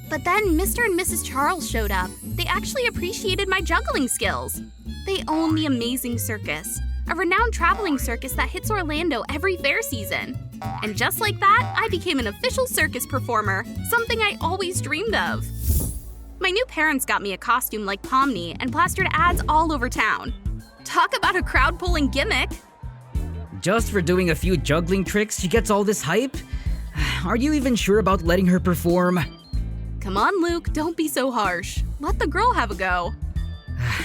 Speaker 1: But then Mr. and Mrs. Charles showed up. They actually appreciated my juggling skills. They own the Amazing Circus, a renowned traveling circus that hits Orlando every fair season. And just like that, I became an official circus performer, something I always dreamed of. My new parents got me a costume like Pomni and plastered ads all over town. Talk about a crowd-pulling gimmick!
Speaker 2: Just for doing a few juggling tricks, she gets all this hype? Are you even sure about letting her perform?
Speaker 1: Come on, Luke, don't be so harsh. Let the girl have a go.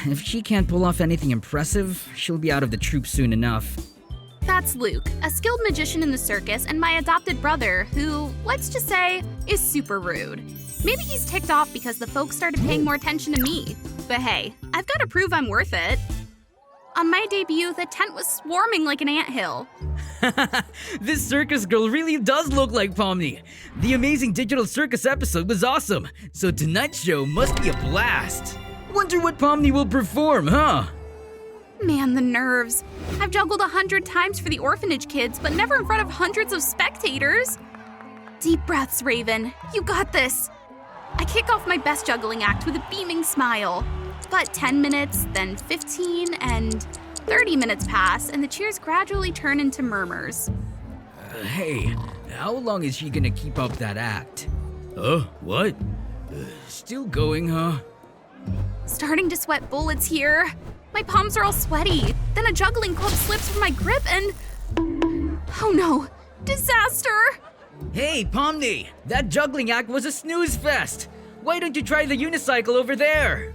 Speaker 2: If she can't pull off anything impressive, she'll be out of the troupe soon enough.
Speaker 1: That's Luke, a skilled magician in the circus and my adopted brother who, let's just say, is super rude. Maybe he's ticked off because the folks started paying more attention to me. But hey, I've got to prove I'm worth it. On my debut, the tent was swarming like an anthill.
Speaker 2: This circus girl really does look like Pomni. The Amazing Digital Circus episode was awesome, so tonight's show must be a blast. Wonder what Pomni will perform, huh?
Speaker 1: Man, the nerves. I've juggled 100 times for the orphanage kids, but never in front of hundreds of spectators. Deep breaths, Raven. You got this. I kick off my best juggling act with a beaming smile. But 10 minutes, then 15, and 30 minutes pass, and the cheers gradually turn into murmurs.
Speaker 2: Hey, how long is she gonna keep up that act? What? Still going, huh?
Speaker 1: Starting to sweat bullets here. My palms are all sweaty. Then a juggling club slips from my grip and... Oh no! Disaster!
Speaker 2: Hey, Pomni! That juggling act was a snooze fest! Why don't you try the unicycle over there?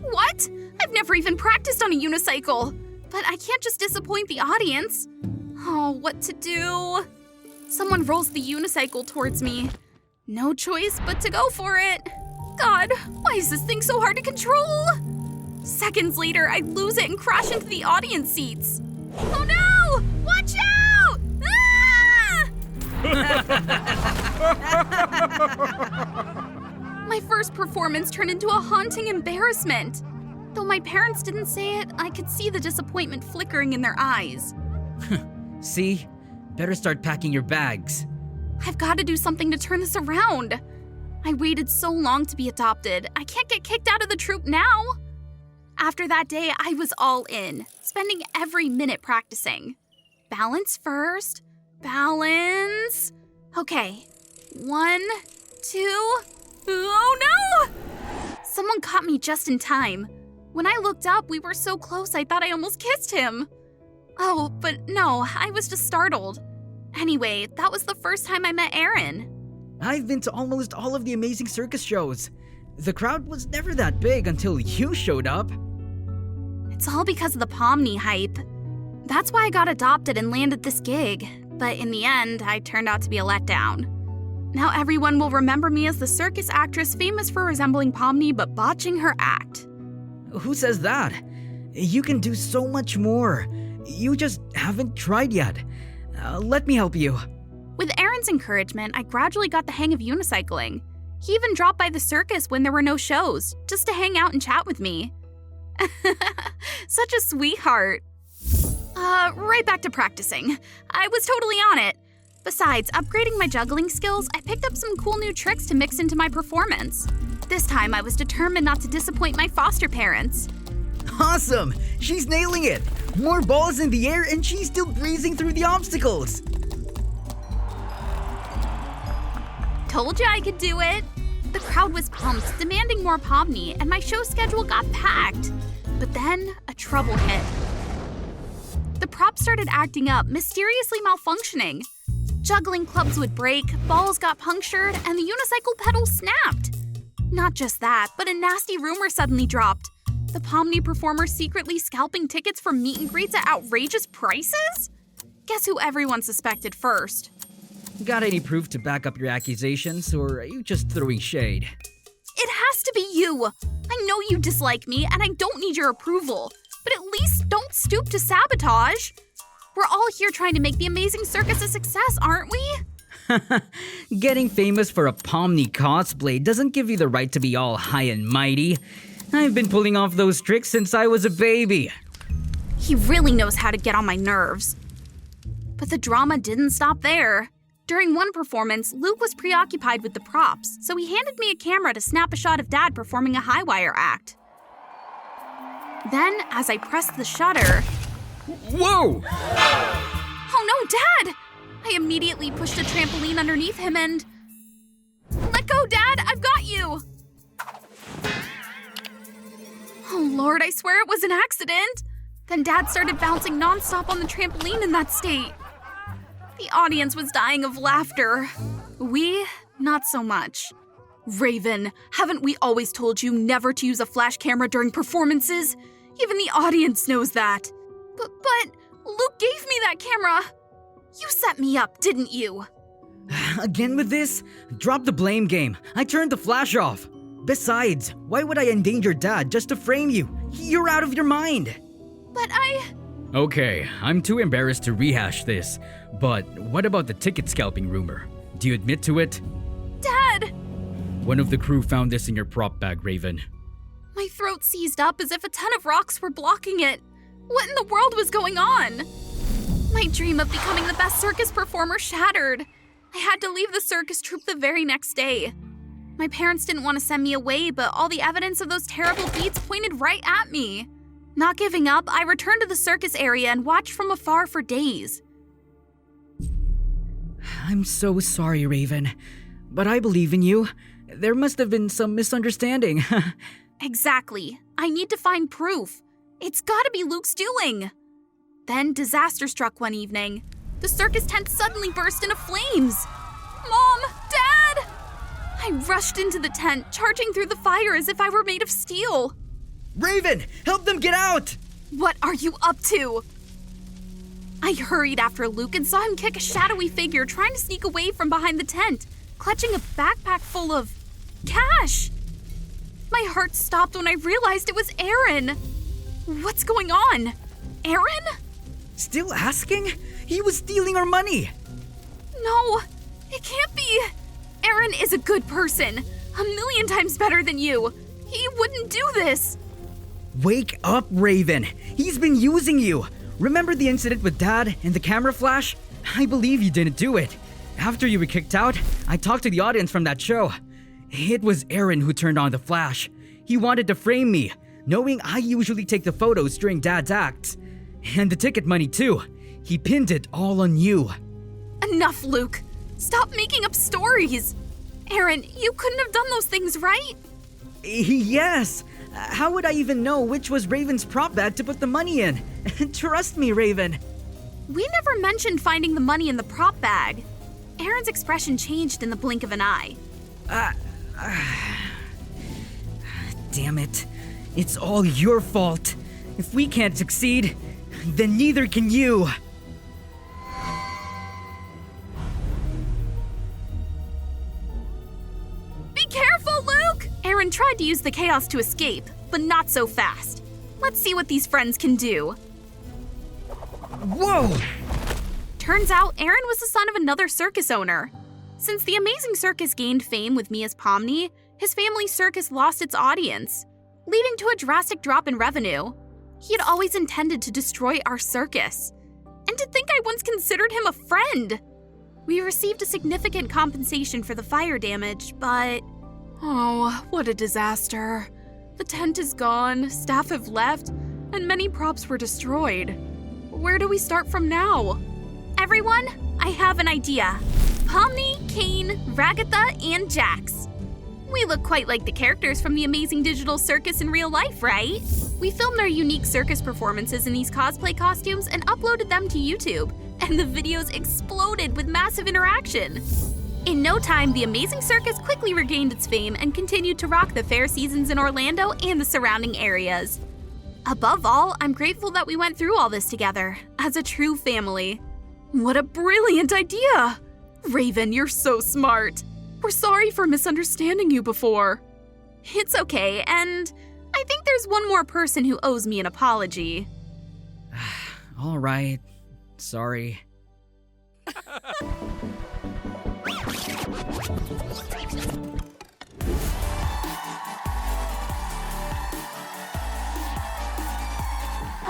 Speaker 1: What? I've never even practiced on a unicycle. But I can't just disappoint the audience. Oh, what to do? Someone rolls the unicycle towards me. No choice but to go for it. God, why is this thing so hard to control? Seconds later, I lose it and crash into the audience seats. Oh no! Watch out! Ah! My first performance turned into a haunting embarrassment. Though my parents didn't say it, I could see the disappointment flickering in their eyes.
Speaker 2: See? Better start packing your bags.
Speaker 1: I've got to do something to turn this around. I waited so long to be adopted. I can't get kicked out of the troop now. After that day, I was all in, spending every minute practicing. Balance first. Balance. Okay. 1, 2. Oh no! Someone caught me just in time. When I looked up, we were so close I thought I almost kissed him. Oh, but no, I was just startled. Anyway, that was the first time I met Aaron.
Speaker 2: I've been to almost all of the amazing circus shows. The crowd was never that big until you showed up.
Speaker 1: It's all because of the Pomni hype. That's why I got adopted and landed this gig. But in the end, I turned out to be a letdown. Now everyone will remember me as the circus actress famous for resembling Pomni but botching her act.
Speaker 2: Who says that? You can do so much more. You just haven't tried yet. Let me help you.
Speaker 1: With Aaron's encouragement, I gradually got the hang of unicycling. He even dropped by the circus when there were no shows, just to hang out and chat with me. Such a sweetheart. Right back to practicing. I was totally on it. Besides, upgrading my juggling skills, I picked up some cool new tricks to mix into my performance. This time, I was determined not to disappoint my foster parents.
Speaker 2: Awesome! She's nailing it! More balls in the air and she's still breezing through the obstacles!
Speaker 1: Told you I could do it. The crowd was pumped, demanding more Pomni, and my show schedule got packed. But then, a trouble hit. The props started acting up, mysteriously malfunctioning. Juggling clubs would break, balls got punctured, and the unicycle pedals snapped. Not just that, but a nasty rumor suddenly dropped. The Pomni performer secretly scalping tickets for meet and greets at outrageous prices? Guess who everyone suspected first?
Speaker 2: Got any proof to back up your accusations, or are you just throwing shade?
Speaker 1: It has to be you! I know you dislike me, and I don't need your approval. But at least don't stoop to sabotage. We're all here trying to make the amazing circus a success, aren't we?
Speaker 2: Getting famous for a Pomni cosplay doesn't give you the right to be all high and mighty. I've been pulling off those tricks since I was a baby.
Speaker 1: He really knows how to get on my nerves. But the drama didn't stop there. During one performance, Luke was preoccupied with the props, so he handed me a camera to snap a shot of Dad performing a high wire act. Then, as I pressed the shutter...
Speaker 2: Whoa!
Speaker 1: Oh no, Dad! I immediately pushed a trampoline underneath him and... Let go, Dad! I've got you! Oh Lord, I swear it was an accident! Then Dad started bouncing nonstop on the trampoline in that state. The audience was dying of laughter. We, not so much. Raven, haven't we always told you never to use a flash camera during performances? Even the audience knows that. But Luke gave me that camera. You set me up, didn't you?
Speaker 2: Again with this? Drop the blame game. I turned the flash off. Besides, why would I endanger Dad just to frame you? You're out of your mind.
Speaker 1: But
Speaker 2: Okay, I'm too embarrassed to rehash this. But what about the ticket scalping rumor? Do you admit to it?
Speaker 1: Dad!
Speaker 2: One of the crew found this in your prop bag, Raven.
Speaker 1: My throat seized up as if a ton of rocks were blocking it. What in the world was going on? My dream of becoming the best circus performer shattered. I had to leave the circus troupe the very next day. My parents didn't want to send me away, but all the evidence of those terrible deeds pointed right at me. Not giving up, I returned to the circus area and watched from afar for days.
Speaker 2: I'm so sorry, Raven. But I believe in you. There must have been some misunderstanding.
Speaker 1: Exactly. I need to find proof. It's gotta be Luke's doing. Then disaster struck one evening. The circus tent suddenly burst into flames. Mom! Dad! I rushed into the tent, charging through the fire as if I were made of steel.
Speaker 2: Raven! Help them get out!
Speaker 1: What are you up to? I hurried after Luke and saw him kick a shadowy figure trying to sneak away from behind the tent, clutching a backpack full of cash. My heart stopped when I realized it was Aaron. What's going on? Aaron?
Speaker 2: Still asking? He was stealing our money.
Speaker 1: No, it can't be. Aaron is a good person, 1,000,000 times better than you. He wouldn't do this.
Speaker 2: Wake up, Raven. He's been using you. Remember the incident with Dad and the camera flash? I believe you didn't do it. After you were kicked out, I talked to the audience from that show. It was Aaron who turned on the flash. He wanted to frame me, knowing I usually take the photos during Dad's acts. And the ticket money too. He pinned it all on you.
Speaker 1: Enough, Luke. Stop making up stories. Aaron, you couldn't have done those things, right?
Speaker 2: Yes. How would I even know which was Raven's prop bag to put the money in? Trust me, Raven.
Speaker 1: We never mentioned finding the money in the prop bag. Aaron's expression changed in the blink of an eye.
Speaker 2: Damn it. It's all your fault. If we can't succeed, then neither can you.
Speaker 1: Be careful, Luke! Aaron tried to use the chaos to escape, but not so fast. Let's see what these friends can do.
Speaker 2: Whoa!
Speaker 1: Turns out Aaron was the son of another circus owner. Since the Amazing Circus gained fame with me as Pomni, his family's circus lost its audience, leading to a drastic drop in revenue. He had always intended to destroy our circus. And to think I once considered him a friend! We received a significant compensation for the fire damage, but... Oh, what a disaster. The tent is gone, staff have left, and many props were destroyed. Where do we start from now? Everyone, I have an idea. Pomni, Kane, Ragatha, and Jax. We look quite like the characters from the Amazing Digital Circus in real life, right? We filmed their unique circus performances in these cosplay costumes and uploaded them to YouTube, and the videos exploded with massive interaction. In no time, the Amazing Circus quickly regained its fame and continued to rock the fair seasons in Orlando and the surrounding areas. Above all, I'm grateful that we went through all this together, as a true family. What a brilliant idea! Raven, you're so smart. We're sorry for misunderstanding you before. It's okay, and I think there's one more person who owes me an apology.
Speaker 2: All right. Sorry.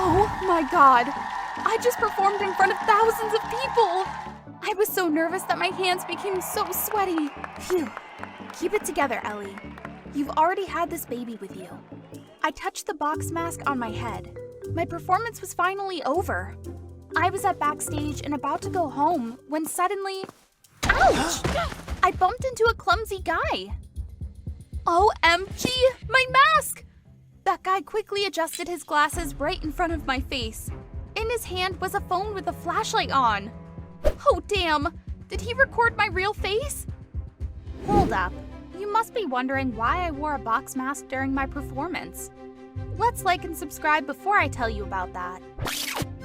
Speaker 3: Oh my god! I just performed in front of thousands of people! I was so nervous that my hands became so sweaty. Phew. Keep it together, Ellie. You've already had this baby with you. I touched the box mask on my head. My performance was finally over. I was at backstage and about to go home when suddenly... Ouch! I bumped into a clumsy guy. OMG! My mask! That guy quickly adjusted his glasses right in front of my face. In his hand was a phone with a flashlight on. Oh damn! Did he record my real face? Hold up. You must be wondering why I wore a box mask during my performance. Let's like and subscribe before I tell you about that.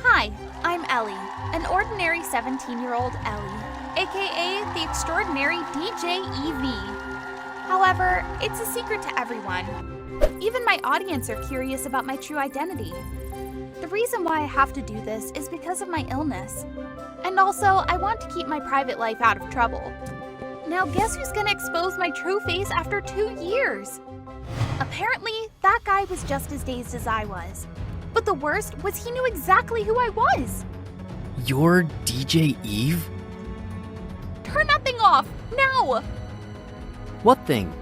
Speaker 3: Hi, I'm Ellie, an ordinary 17-year-old Ellie, aka the extraordinary DJ EV. However, it's a secret to everyone. Even my audience are curious about my true identity. The reason why I have to do this is because of my illness. And also, I want to keep my private life out of trouble. Now guess who's gonna expose my true face after 2 years? Apparently, that guy was just as dazed as I was. But the worst was he knew exactly who I was.
Speaker 9: You're DJ Eve?
Speaker 3: Turn that thing off, now!
Speaker 9: What thing?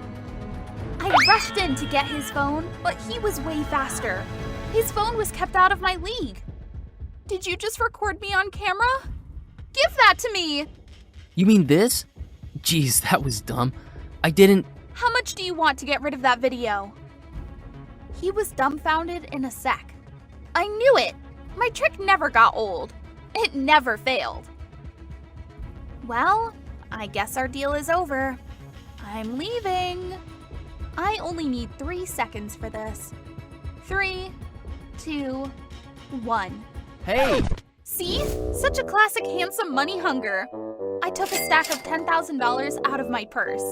Speaker 3: I rushed in to get his phone, but he was way faster. His phone was kept out of my league. Did you just record me on camera? Give that to me!
Speaker 9: You mean this? Jeez, that was dumb. I didn't...
Speaker 3: How much do you want to get rid of that video? He was dumbfounded in a sec. I knew it! My trick never got old. It never failed. Well, I guess our deal is over. I'm leaving. I only need 3 seconds for this. 3, 2, 1.
Speaker 9: Hey!
Speaker 3: See? Such a classic handsome money hunger. I took a stack of $10,000 out of my purse.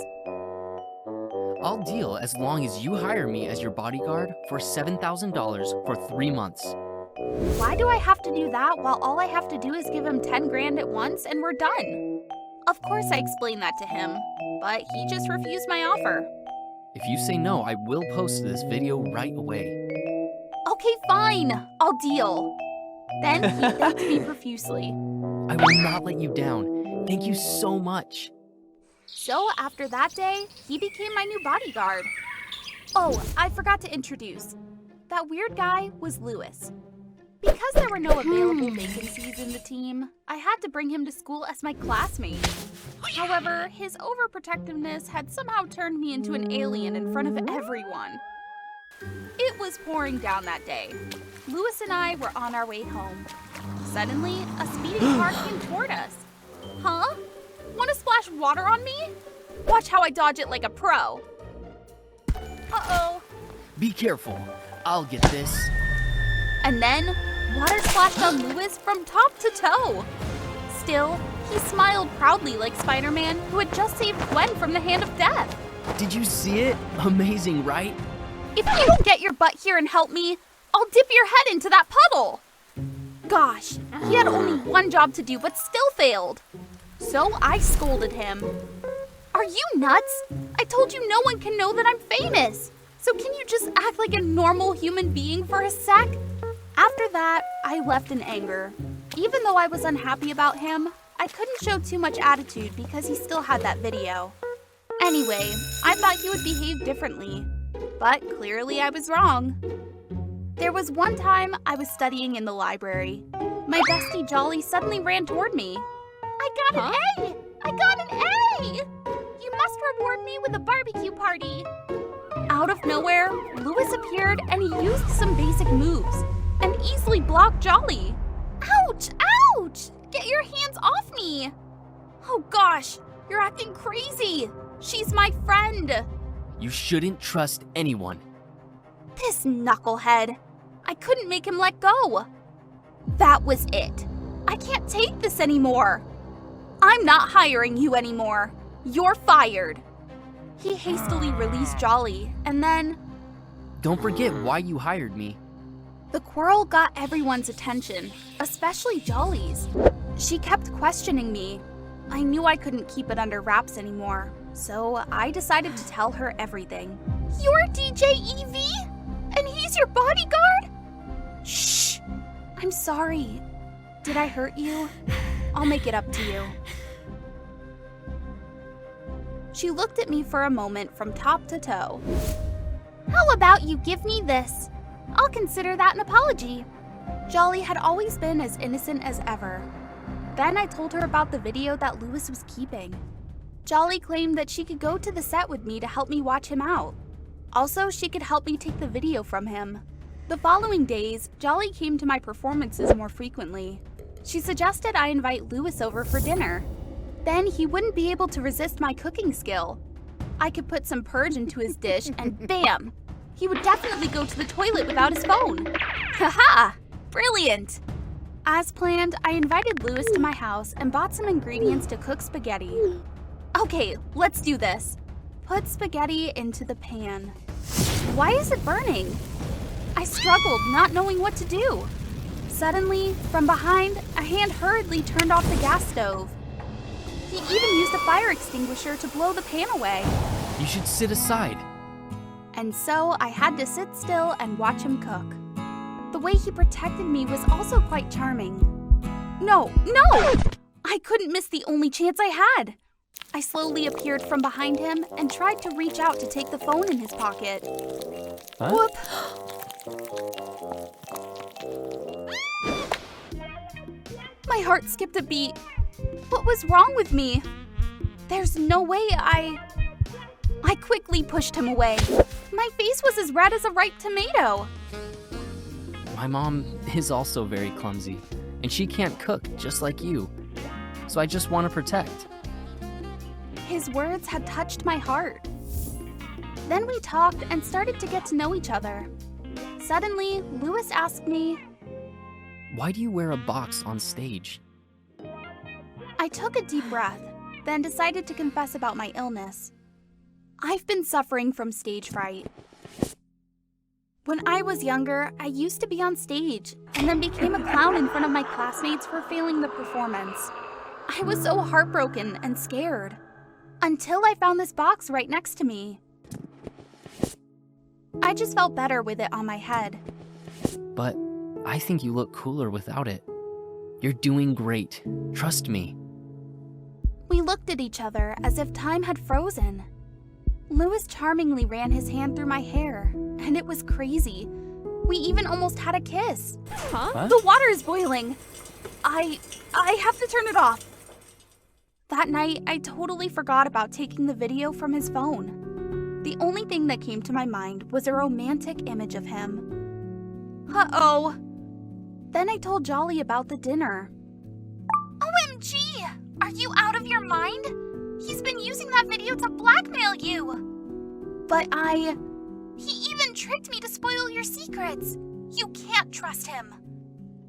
Speaker 9: I'll deal as long as you hire me as your bodyguard for $7,000 for 3 months.
Speaker 3: Why do I have to do that while all I have to do is give him 10 grand at once and we're done? Of course I explained that to him, but he just refused my offer.
Speaker 9: If you say no, I will post this video right away.
Speaker 3: Okay, fine. I'll deal. Then he thanked me profusely.
Speaker 9: I will not let you down. Thank you so much.
Speaker 3: So after that day, he became my new bodyguard. Oh, I forgot to introduce. That weird guy was Lewis. Because there were no available vacancies in the team, I had to bring him to school as my classmate. However, his overprotectiveness had somehow turned me into an alien in front of everyone. It was pouring down that day. Lewis and I were on our way home. Suddenly, a speeding car came toward us. Huh? Want to splash water on me? Watch how I dodge it like a pro. Uh-oh.
Speaker 9: Be careful. I'll get this.
Speaker 3: And then, water splashed on Lewis from top to toe. Still, he smiled proudly like Spider-Man who had just saved Gwen from the hand of death.
Speaker 9: Did you see it? Amazing, right?
Speaker 3: If you don't get your butt here and help me, I'll dip your head into that puddle. Gosh, he had only one job to do but still failed. So I scolded him. Are you nuts? I told you no one can know that I'm famous. So can you just act like a normal human being for a sec? After that, I left in anger. Even though I was unhappy about him, I couldn't show too much attitude because he still had that video. Anyway, I thought he would behave differently. But clearly I was wrong. There was one time I was studying in the library. My bestie Jolly suddenly ran toward me. I got an A! I got an A! You must reward me with a barbecue party. Out of nowhere, Lewis appeared and he used some basic moves and easily blocked Jolly. Ouch! Ouch! Get your hands off me! Oh gosh, you're acting crazy. She's my friend.
Speaker 9: You shouldn't trust anyone.
Speaker 3: This knucklehead. I couldn't make him let go. That was it. I can't take this anymore. I'm not hiring you anymore. You're fired. He hastily released Jolly, and then...
Speaker 9: Don't forget why you hired me.
Speaker 3: The quarrel got everyone's attention, especially Jolly's. She kept questioning me. I knew I couldn't keep it under wraps anymore, so I decided to tell her everything. You're DJ Evie? And he's your bodyguard? Shh! I'm sorry. Did I hurt you? I'll make it up to you. She looked at me for a moment from top to toe. How about you give me this? I'll consider that an apology. Jolly had always been as innocent as ever. Then I told her about the video that Lewis was keeping. Jolly claimed that she could go to the set with me to help me watch him out. Also, she could help me take the video from him. The following days, Jolly came to my performances more frequently. She suggested I invite Lewis over for dinner. Then he wouldn't be able to resist my cooking skill. I could put some purge into his dish and bam! He would definitely go to the toilet without his phone. Haha! Brilliant! As planned, I invited Lewis to my house and bought some ingredients to cook spaghetti. Okay, let's do this. Put spaghetti into the pan. Why is it burning? I struggled, not knowing what to do. Suddenly, from behind, a hand hurriedly turned off the gas stove. He even used a fire extinguisher to blow the pan away.
Speaker 9: You should sit aside.
Speaker 3: And so I had to sit still and watch him cook. The way he protected me was also quite charming. No! I couldn't miss the only chance I had. I slowly appeared from behind him and tried to reach out to take the phone in his pocket.
Speaker 9: Huh?
Speaker 3: Whoop! My heart skipped a beat. What was wrong with me? There's no way I quickly pushed him away. My face was as red as a ripe tomato.
Speaker 9: My mom is also very clumsy, and she can't cook just like you. So I just want to protect.
Speaker 3: His words had touched my heart. Then we talked and started to get to know each other. Suddenly, Lewis asked me,
Speaker 9: Why do you wear a box on stage?
Speaker 3: I took a deep breath, then decided to confess about my illness. I've been suffering from stage fright. When I was younger, I used to be on stage and then became a clown in front of my classmates for failing the performance. I was so heartbroken and scared. Until I found this box right next to me. I just felt better with it on my head.
Speaker 9: But I think you look cooler without it. You're doing great. Trust me.
Speaker 3: We looked at each other as if time had frozen. Louis charmingly ran his hand through my hair, and it was crazy. We even almost had a kiss.
Speaker 4: Huh?
Speaker 3: The water is boiling. I have to turn it off. That night, I totally forgot about taking the video from his phone. The only thing that came to my mind was a romantic image of him. Uh-oh. Then I told Jolly about the dinner. OMG! Are you out of your mind? He's been using that video to blackmail you. But he even tricked me to spoil your secrets. You can't trust him.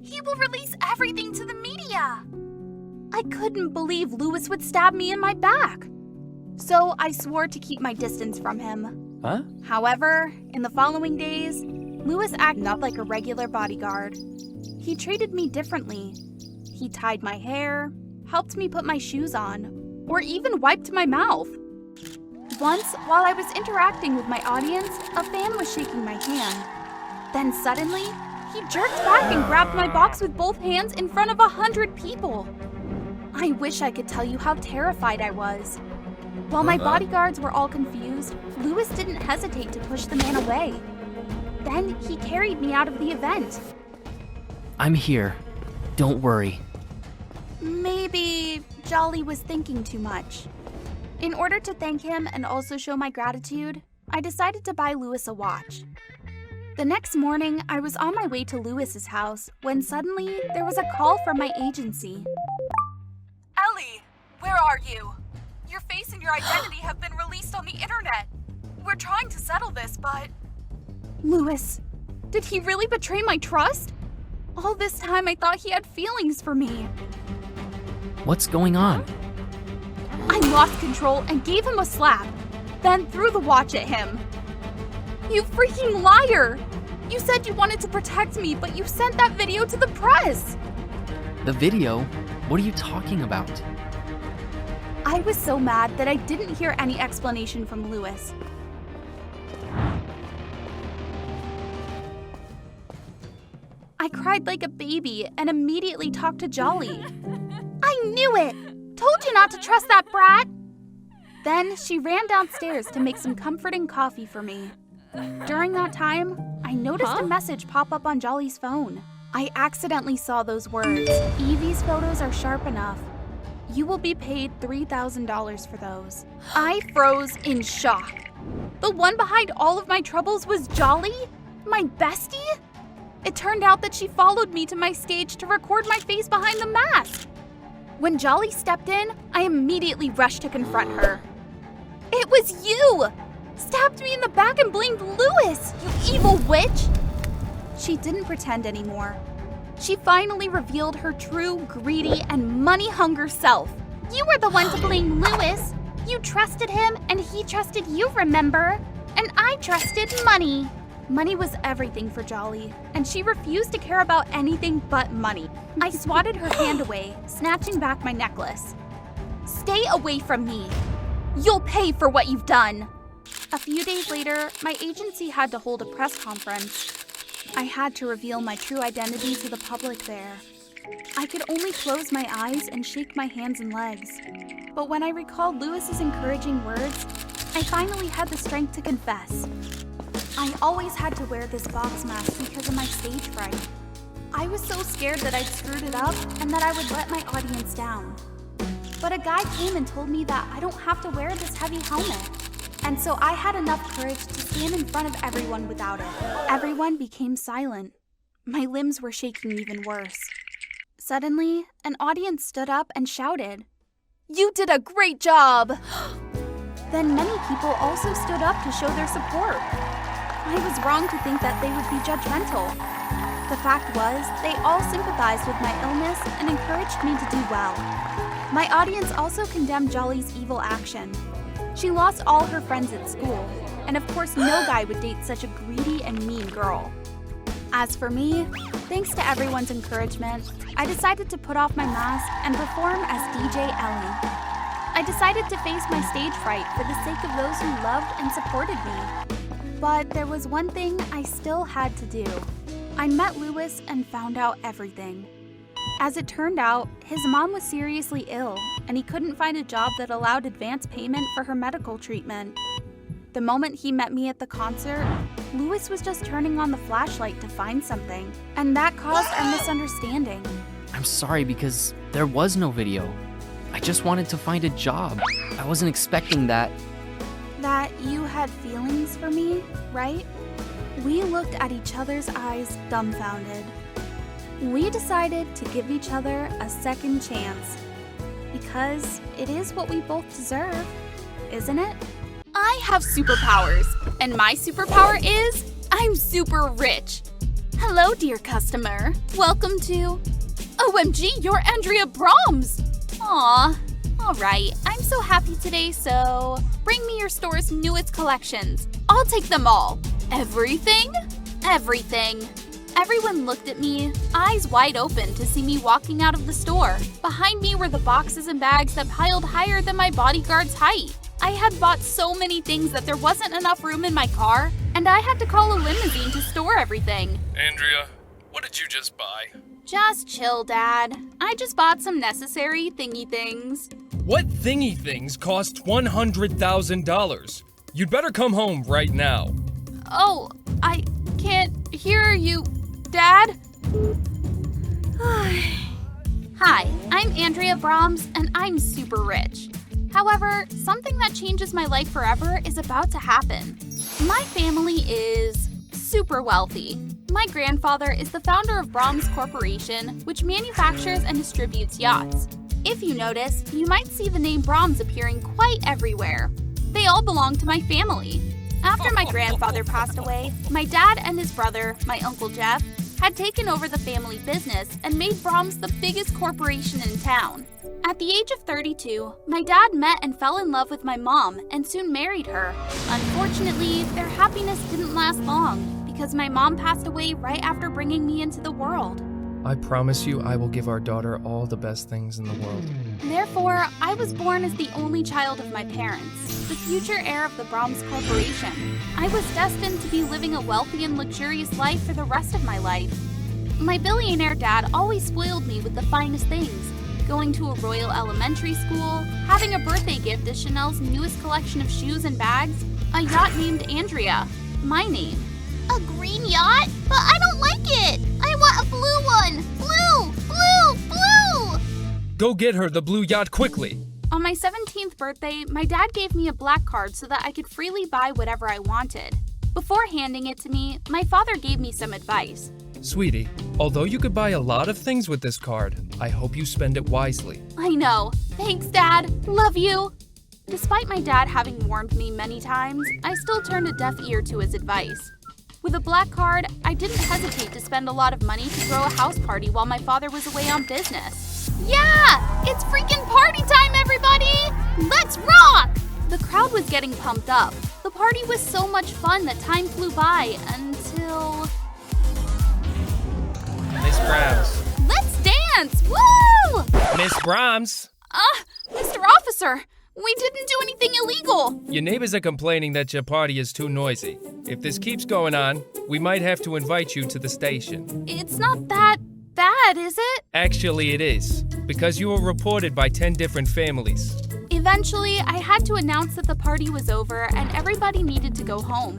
Speaker 3: He will release everything to the media. I couldn't believe Louis would stab me in my back. So I swore to keep my distance from him.
Speaker 6: Huh?
Speaker 3: However, in the following days, Louis acted not like a regular bodyguard. He treated me differently. He tied my hair, helped me put my shoes on, or even wiped my mouth. Once, while I was interacting with my audience, a fan was shaking my hand. Then suddenly, he jerked back and grabbed my box with both hands in front of 100 people. I wish I could tell you how terrified I was. While my bodyguards were all confused, Louis didn't hesitate to push the man away. Then he carried me out of the event.
Speaker 9: I'm here. Don't worry.
Speaker 3: Maybe Jolly was thinking too much. In order to thank him and also show my gratitude, I decided to buy Louis a watch. The next morning, I was on my way to Louis's house when suddenly there was a call from my agency.
Speaker 1: Ellie, where are you? Your face and your identity have been released on the internet. We're trying to settle this, but...
Speaker 3: Louis, did he really betray my trust? All this time I thought he had feelings for me.
Speaker 9: What's going on?
Speaker 3: I lost control and gave him a slap, then threw the watch at him. You freaking liar! You said you wanted to protect me, but you sent that video to the press!
Speaker 9: The video? What are you talking about?
Speaker 3: I was so mad that I didn't hear any explanation from Louis. I cried like a baby and immediately talked to Jolly. I knew it! Told you not to trust that brat! Then she ran downstairs to make some comforting coffee for me. During that time, I noticed a message pop up on Jolly's phone. I accidentally saw those words. Evie's photos are sharp enough. You will be paid $3,000 for those. I froze in shock. The one behind all of my troubles was Jolly? My bestie? It turned out that she followed me to my stage to record my face behind the mask. When Jolly stepped in, I immediately rushed to confront her. It was you! Stabbed me in the back and blamed Louis, you evil witch! She didn't pretend anymore. She finally revealed her true, greedy, and money-hunger self. You were the one to blame Louis. You trusted him, and he trusted you, remember? And I trusted money. Money was everything for Jolly, and she refused to care about anything but money. I swatted her hand away, snatching back my necklace. Stay away from me. You'll pay for what you've done. A few days later, my agency had to hold a press conference. I had to reveal my true identity to the public there. I could only close my eyes and shake my hands and legs. But when I recalled Louis's encouraging words, I finally had the strength to confess. I always had to wear this box mask because of my stage fright. I was so scared that I'd screwed it up and that I would let my audience down. But a guy came and told me that I don't have to wear this heavy helmet. And so I had enough courage to stand in front of everyone without it. Everyone became silent. My limbs were shaking even worse. Suddenly, an audience stood up and shouted, "You did a great job!" Then many people also stood up to show their support. I was wrong to think that they would be judgmental. The fact was, they all sympathized with my illness and encouraged me to do well. My audience also condemned Jolly's evil action. She lost all her friends at school, and of course no guy would date such a greedy and mean girl. As for me, thanks to everyone's encouragement, I decided to put off my mask and perform as DJ Ellie. I decided to face my stage fright for the sake of those who loved and supported me. But there was one thing I still had to do. I met Louis and found out everything. As it turned out, his mom was seriously ill, and he couldn't find a job that allowed advance payment for her medical treatment. The moment he met me at the concert, Louis was just turning on the flashlight to find something, and that caused our misunderstanding.
Speaker 9: I'm sorry because there was no video. I just wanted to find a job. I wasn't expecting that.
Speaker 3: That you had feelings for me, right? We looked at each other's eyes dumbfounded. We decided to give each other a second chance. Because it is what we both deserve, isn't it?
Speaker 1: I have superpowers, and my superpower is I'm super rich. Hello, dear customer. Welcome to... OMG, you're Andrea Brahms! Aw, alright, I'm so happy today, so bring me your store's newest collections. I'll take them all. Everything? Everything. Everyone looked at me, eyes wide open to see me walking out of the store. Behind me were the boxes and bags that piled higher than my bodyguard's height. I had bought so many things that there wasn't enough room in my car, and I had to call a limousine to store everything.
Speaker 6: Andrea, what did you just buy?
Speaker 1: Just chill, Dad. I just bought some necessary thingy things.
Speaker 6: What thingy things cost $100,000? You'd better come home right now.
Speaker 1: Oh, I can't hear you, Dad. Hi, I'm Andrea Brahms, and I'm super rich. However, something that changes my life forever is about to happen. My family is super wealthy. My grandfather is the founder of Brahms Corporation, which manufactures and distributes yachts. If you notice, you might see the name Brahms appearing quite everywhere. They all belong to my family. After my grandfather passed away, my dad and his brother, my Uncle Jeff, had taken over the family business and made Brahms the biggest corporation in town. At the age of 32, my dad met and fell in love with my mom and soon married her. Unfortunately, their happiness didn't last long because my mom passed away right after bringing me into the world.
Speaker 10: I promise you I will give our daughter all the best things in the world.
Speaker 1: Therefore, I was born as the only child of my parents, the future heir of the Brahms Corporation. I was destined to be living a wealthy and luxurious life for the rest of my life. My billionaire dad always spoiled me with the finest things, going to a royal elementary school, having a birthday gift as Chanel's newest collection of shoes and bags, a yacht named Andrea, my name.
Speaker 11: A green yacht? But I don't like it! I want a blue one! Blue! Blue! Blue!
Speaker 6: Go get her the blue yacht quickly.
Speaker 1: On my 17th birthday, my dad gave me a black card so that I could freely buy whatever I wanted. Before handing it to me, my father gave me some advice.
Speaker 10: Sweetie, although you could buy a lot of things with this card, I hope you spend it wisely.
Speaker 1: I know. Thanks, Dad. Love you. Despite my dad having warned me many times, I still turned a deaf ear to his advice. With a black card, I didn't hesitate to spend a lot of money to throw a house party while my father was away on business.
Speaker 11: Yeah! It's freaking party time, everybody! Let's rock!
Speaker 1: The crowd was getting pumped up. The party was so much fun that time flew by until...
Speaker 10: Miss Brahms.
Speaker 1: Let's dance! Woo!
Speaker 10: Miss Brahms!
Speaker 1: Mr. Officer, we didn't do anything illegal.
Speaker 10: Your neighbors are complaining that your party is too noisy. If this keeps going on, we might have to invite you to the station.
Speaker 1: It's not that bad, is it?
Speaker 10: Actually, it is, because you were reported by 10 different families.
Speaker 1: Eventually, I had to announce that the party was over and everybody needed to go home.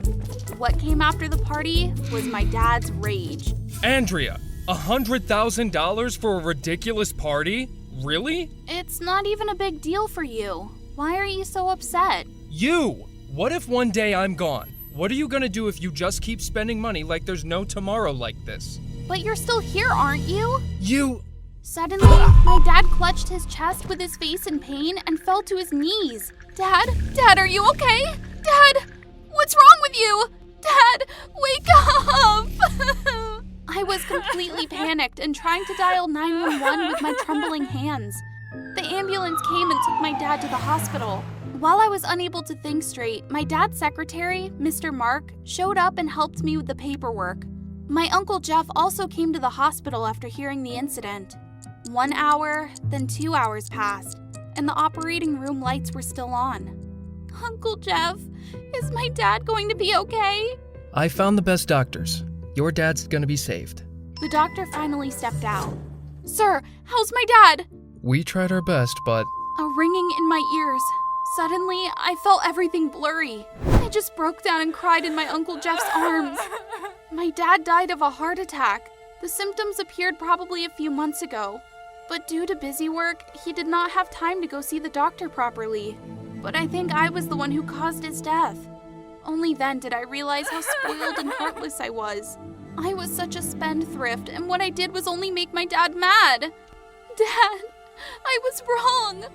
Speaker 1: What came after the party was my dad's rage.
Speaker 6: Andrea, $100,000 for a ridiculous party? Really?
Speaker 1: It's not even a big deal for you. Why are you so upset?
Speaker 6: You! What if one day I'm gone? What are you gonna do if you just keep spending money like there's no tomorrow like this?
Speaker 1: But you're still here, aren't you?
Speaker 6: You...
Speaker 1: Suddenly, my dad clutched his chest with his face in pain and fell to his knees. Dad, are you okay? Dad, what's wrong with you? Dad, wake up! I was completely panicked and trying to dial 911 with my trembling hands. The ambulance came and took my dad to the hospital. While I was unable to think straight, my dad's secretary, Mr. Mark, showed up and helped me with the paperwork. My Uncle Jeff also came to the hospital after hearing the incident. 1 hour, then 2 hours passed, and the operating room lights were still on. Uncle Jeff, is my dad going to be okay?
Speaker 10: I found the best doctors. Your dad's gonna be saved.
Speaker 1: The doctor finally stepped out. Sir, how's my dad?
Speaker 10: We tried our best, but
Speaker 3: A ringing in my ears. Suddenly, I felt everything blurry. I just broke down and cried in my Uncle Jeff's arms. My dad died of a heart attack. The symptoms appeared probably a few months ago. But due to busy work, he did not have time to go see the doctor properly. But I think I was the one who caused his death. Only then did I realize how spoiled and heartless I was. I was such a spendthrift, and what I did was only make my dad mad. Dad, I was wrong.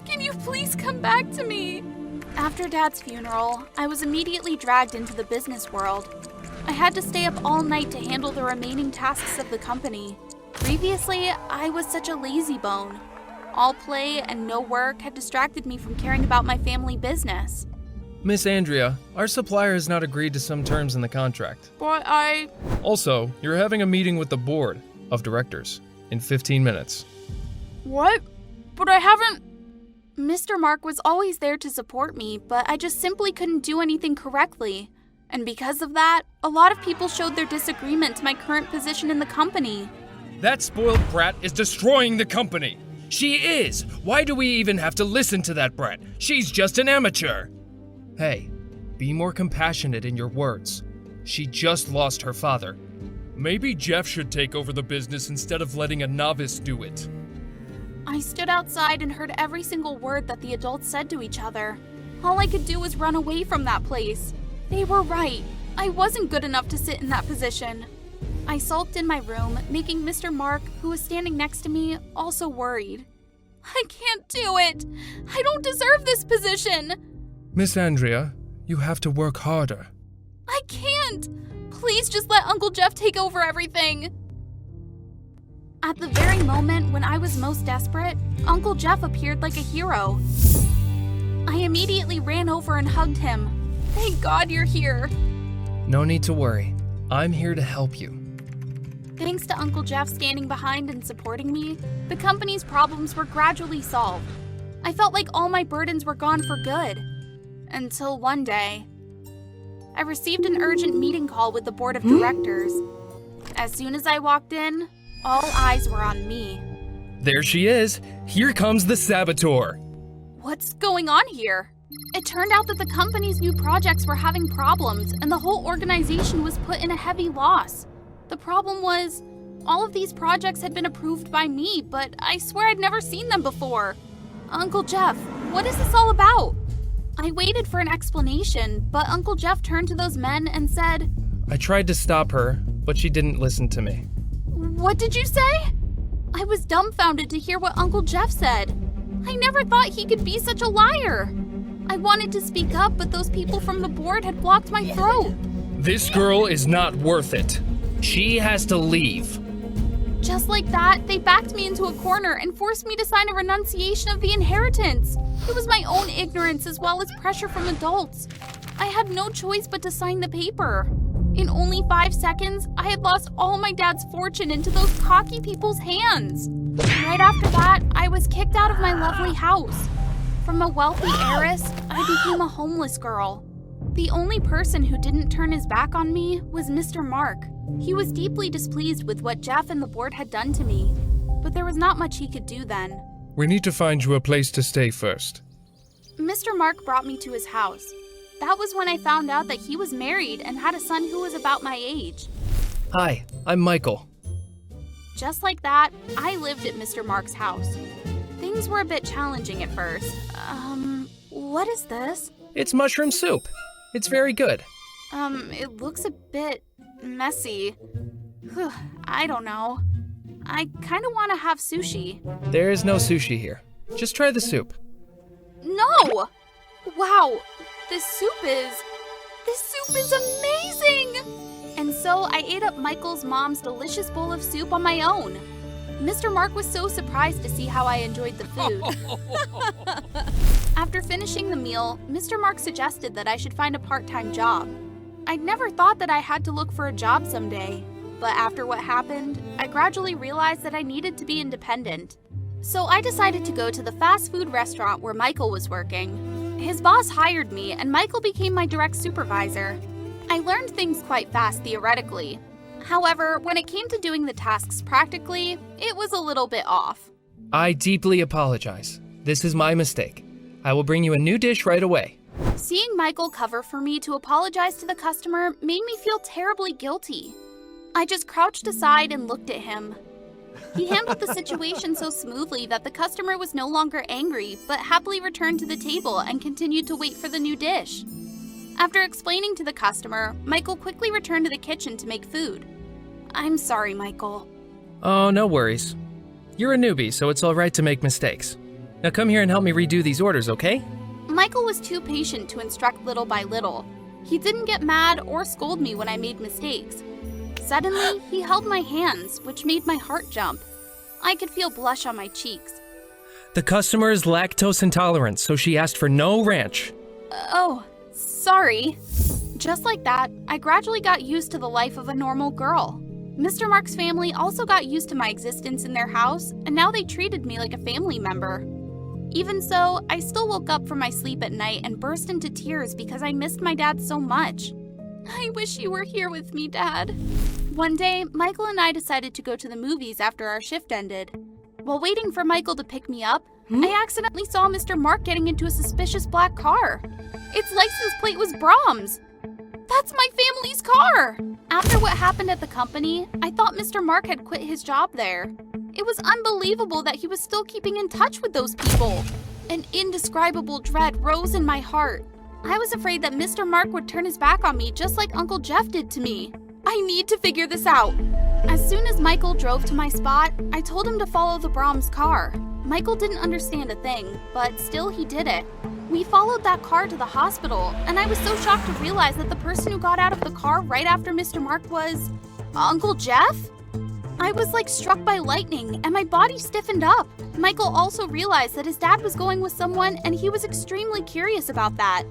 Speaker 3: Can you please come back to me? After Dad's funeral, I was immediately dragged into the business world. I had to stay up all night to handle the remaining tasks of the company. Previously, I was such a lazy bone. All play and no work had distracted me from caring about my family business.
Speaker 10: Miss Andrea, our supplier has not agreed to some terms in the contract.
Speaker 3: But
Speaker 10: Also, you're having a meeting with the board of directors in 15 minutes.
Speaker 3: What? But I haven't... Mr. Mark was always there to support me, but I just simply couldn't do anything correctly. And because of that, a lot of people showed their disagreement to my current position in the company.
Speaker 10: That spoiled brat is destroying the company. She is. Why do we even have to listen to that brat? She's just an amateur. Hey, be more compassionate in your words. She just lost her father. Maybe Jeff should take over the business instead of letting a novice do it.
Speaker 3: I stood outside and heard every single word that the adults said to each other. All I could do was run away from that place. They were right. I wasn't good enough to sit in that position. I sulked in my room, making Mr. Mark, who was standing next to me, also worried. I can't do it. I don't deserve this position.
Speaker 10: Miss Andrea, you have to work harder.
Speaker 3: I can't. Please just let Uncle Jeff take over everything. At the very moment when I was most desperate, Uncle Jeff appeared like a hero. I immediately ran over and hugged him. Thank God you're here.
Speaker 10: No need to worry. I'm here to help you.
Speaker 3: Thanks to Uncle Jeff standing behind and supporting me, the company's problems were gradually solved. I felt like all my burdens were gone for good. Until one day, I received an urgent meeting call with the board of directors. As soon as I walked in, all eyes were on me.
Speaker 10: There she is. Here comes the saboteur.
Speaker 3: What's going on here? It turned out that the company's new projects were having problems, and the whole organization was put in a heavy loss. The problem was, all of these projects had been approved by me, but I swear I'd never seen them before. Uncle Jeff, what is this all about? I waited for an explanation, but Uncle Jeff turned to those men and said,
Speaker 10: I tried to stop her, but she didn't listen to me.
Speaker 3: What did you say? I was dumbfounded to hear what Uncle Jeff said. I never thought he could be such a liar. I wanted to speak up, but those people from the board had blocked my throat.
Speaker 10: This girl is not worth it. She has to leave.
Speaker 3: Just like that, they backed me into a corner and forced me to sign a renunciation of the inheritance. It was my own ignorance as well as pressure from adults. I had no choice but to sign the paper. In only 5 seconds, I had lost all my dad's fortune into those cocky people's hands. Right after that, I was kicked out of my lovely house. From a wealthy heiress, I became a homeless girl. The only person who didn't turn his back on me was Mr. Mark. He was deeply displeased with what Jeff and the board had done to me, but there was not much he could do then.
Speaker 10: We need to find you a place to stay first.
Speaker 3: Mr. Mark brought me to his house. That was when I found out that he was married and had a son who was about my age.
Speaker 10: Hi, I'm Michael.
Speaker 3: Just like that, I lived at Mr. Mark's house. Things were a bit challenging at first. What is this?
Speaker 10: It's mushroom soup. It's very good.
Speaker 3: It looks a bit messy. I don't know. I kind of want to have sushi.
Speaker 10: There is no sushi here. Just try the soup.
Speaker 3: No! Wow, this soup is amazing! And so I ate up Michael's mom's delicious bowl of soup on my own. Mr. Mark was so surprised to see how I enjoyed the food. After finishing the meal, Mr. Mark suggested that I should find a part-time job. I'd never thought that I had to look for a job someday, but after what happened, I gradually realized that I needed to be independent. So I decided to go to the fast food restaurant where Michael was working. His boss hired me, and Michael became my direct supervisor. I learned things quite fast theoretically. However, when it came to doing the tasks practically, it was a little bit off.
Speaker 10: I deeply apologize. This is my mistake. I will bring you a new dish right away.
Speaker 3: Seeing Michael cover for me to apologize to the customer made me feel terribly guilty. I just crouched aside and looked at him. He handled the situation so smoothly that the customer was no longer angry, but happily returned to the table and continued to wait for the new dish. After explaining to the customer, Michael quickly returned to the kitchen to make food. I'm sorry, Michael.
Speaker 10: Oh, no worries. You're a newbie, so it's all right to make mistakes. Now come here and help me redo these orders, okay?
Speaker 3: Michael was too patient to instruct little by little. He didn't get mad or scold me when I made mistakes. Suddenly, he held my hands, which made my heart jump. I could feel blush on my cheeks.
Speaker 10: The customer is lactose intolerant, so she asked for no ranch.
Speaker 3: Oh, sorry. Just like that, I gradually got used to the life of a normal girl. Mr. Mark's family also got used to my existence in their house, and now they treated me like a family member. Even so, I still woke up from my sleep at night and burst into tears because I missed my dad so much. I wish you were here with me, Dad. One day, Michael and I decided to go to the movies after our shift ended. While waiting for Michael to pick me up, I accidentally saw Mr. Mark getting into a suspicious black car. Its license plate was Brahms. That's my family's car! After what happened at the company, I thought Mr. Mark had quit his job there. It was unbelievable that he was still keeping in touch with those people. An indescribable dread rose in my heart. I was afraid that Mr. Mark would turn his back on me just like Uncle Jeff did to me. I need to figure this out. As soon as Michael drove to my spot, I told him to follow the Brahms car. Michael didn't understand a thing, but still he did it. We followed that car to the hospital, and I was so shocked to realize that the person who got out of the car right after Mr. Mark was Uncle Jeff? I was like struck by lightning, and my body stiffened up. Michael also realized that his dad was going with someone, and he was extremely curious about that.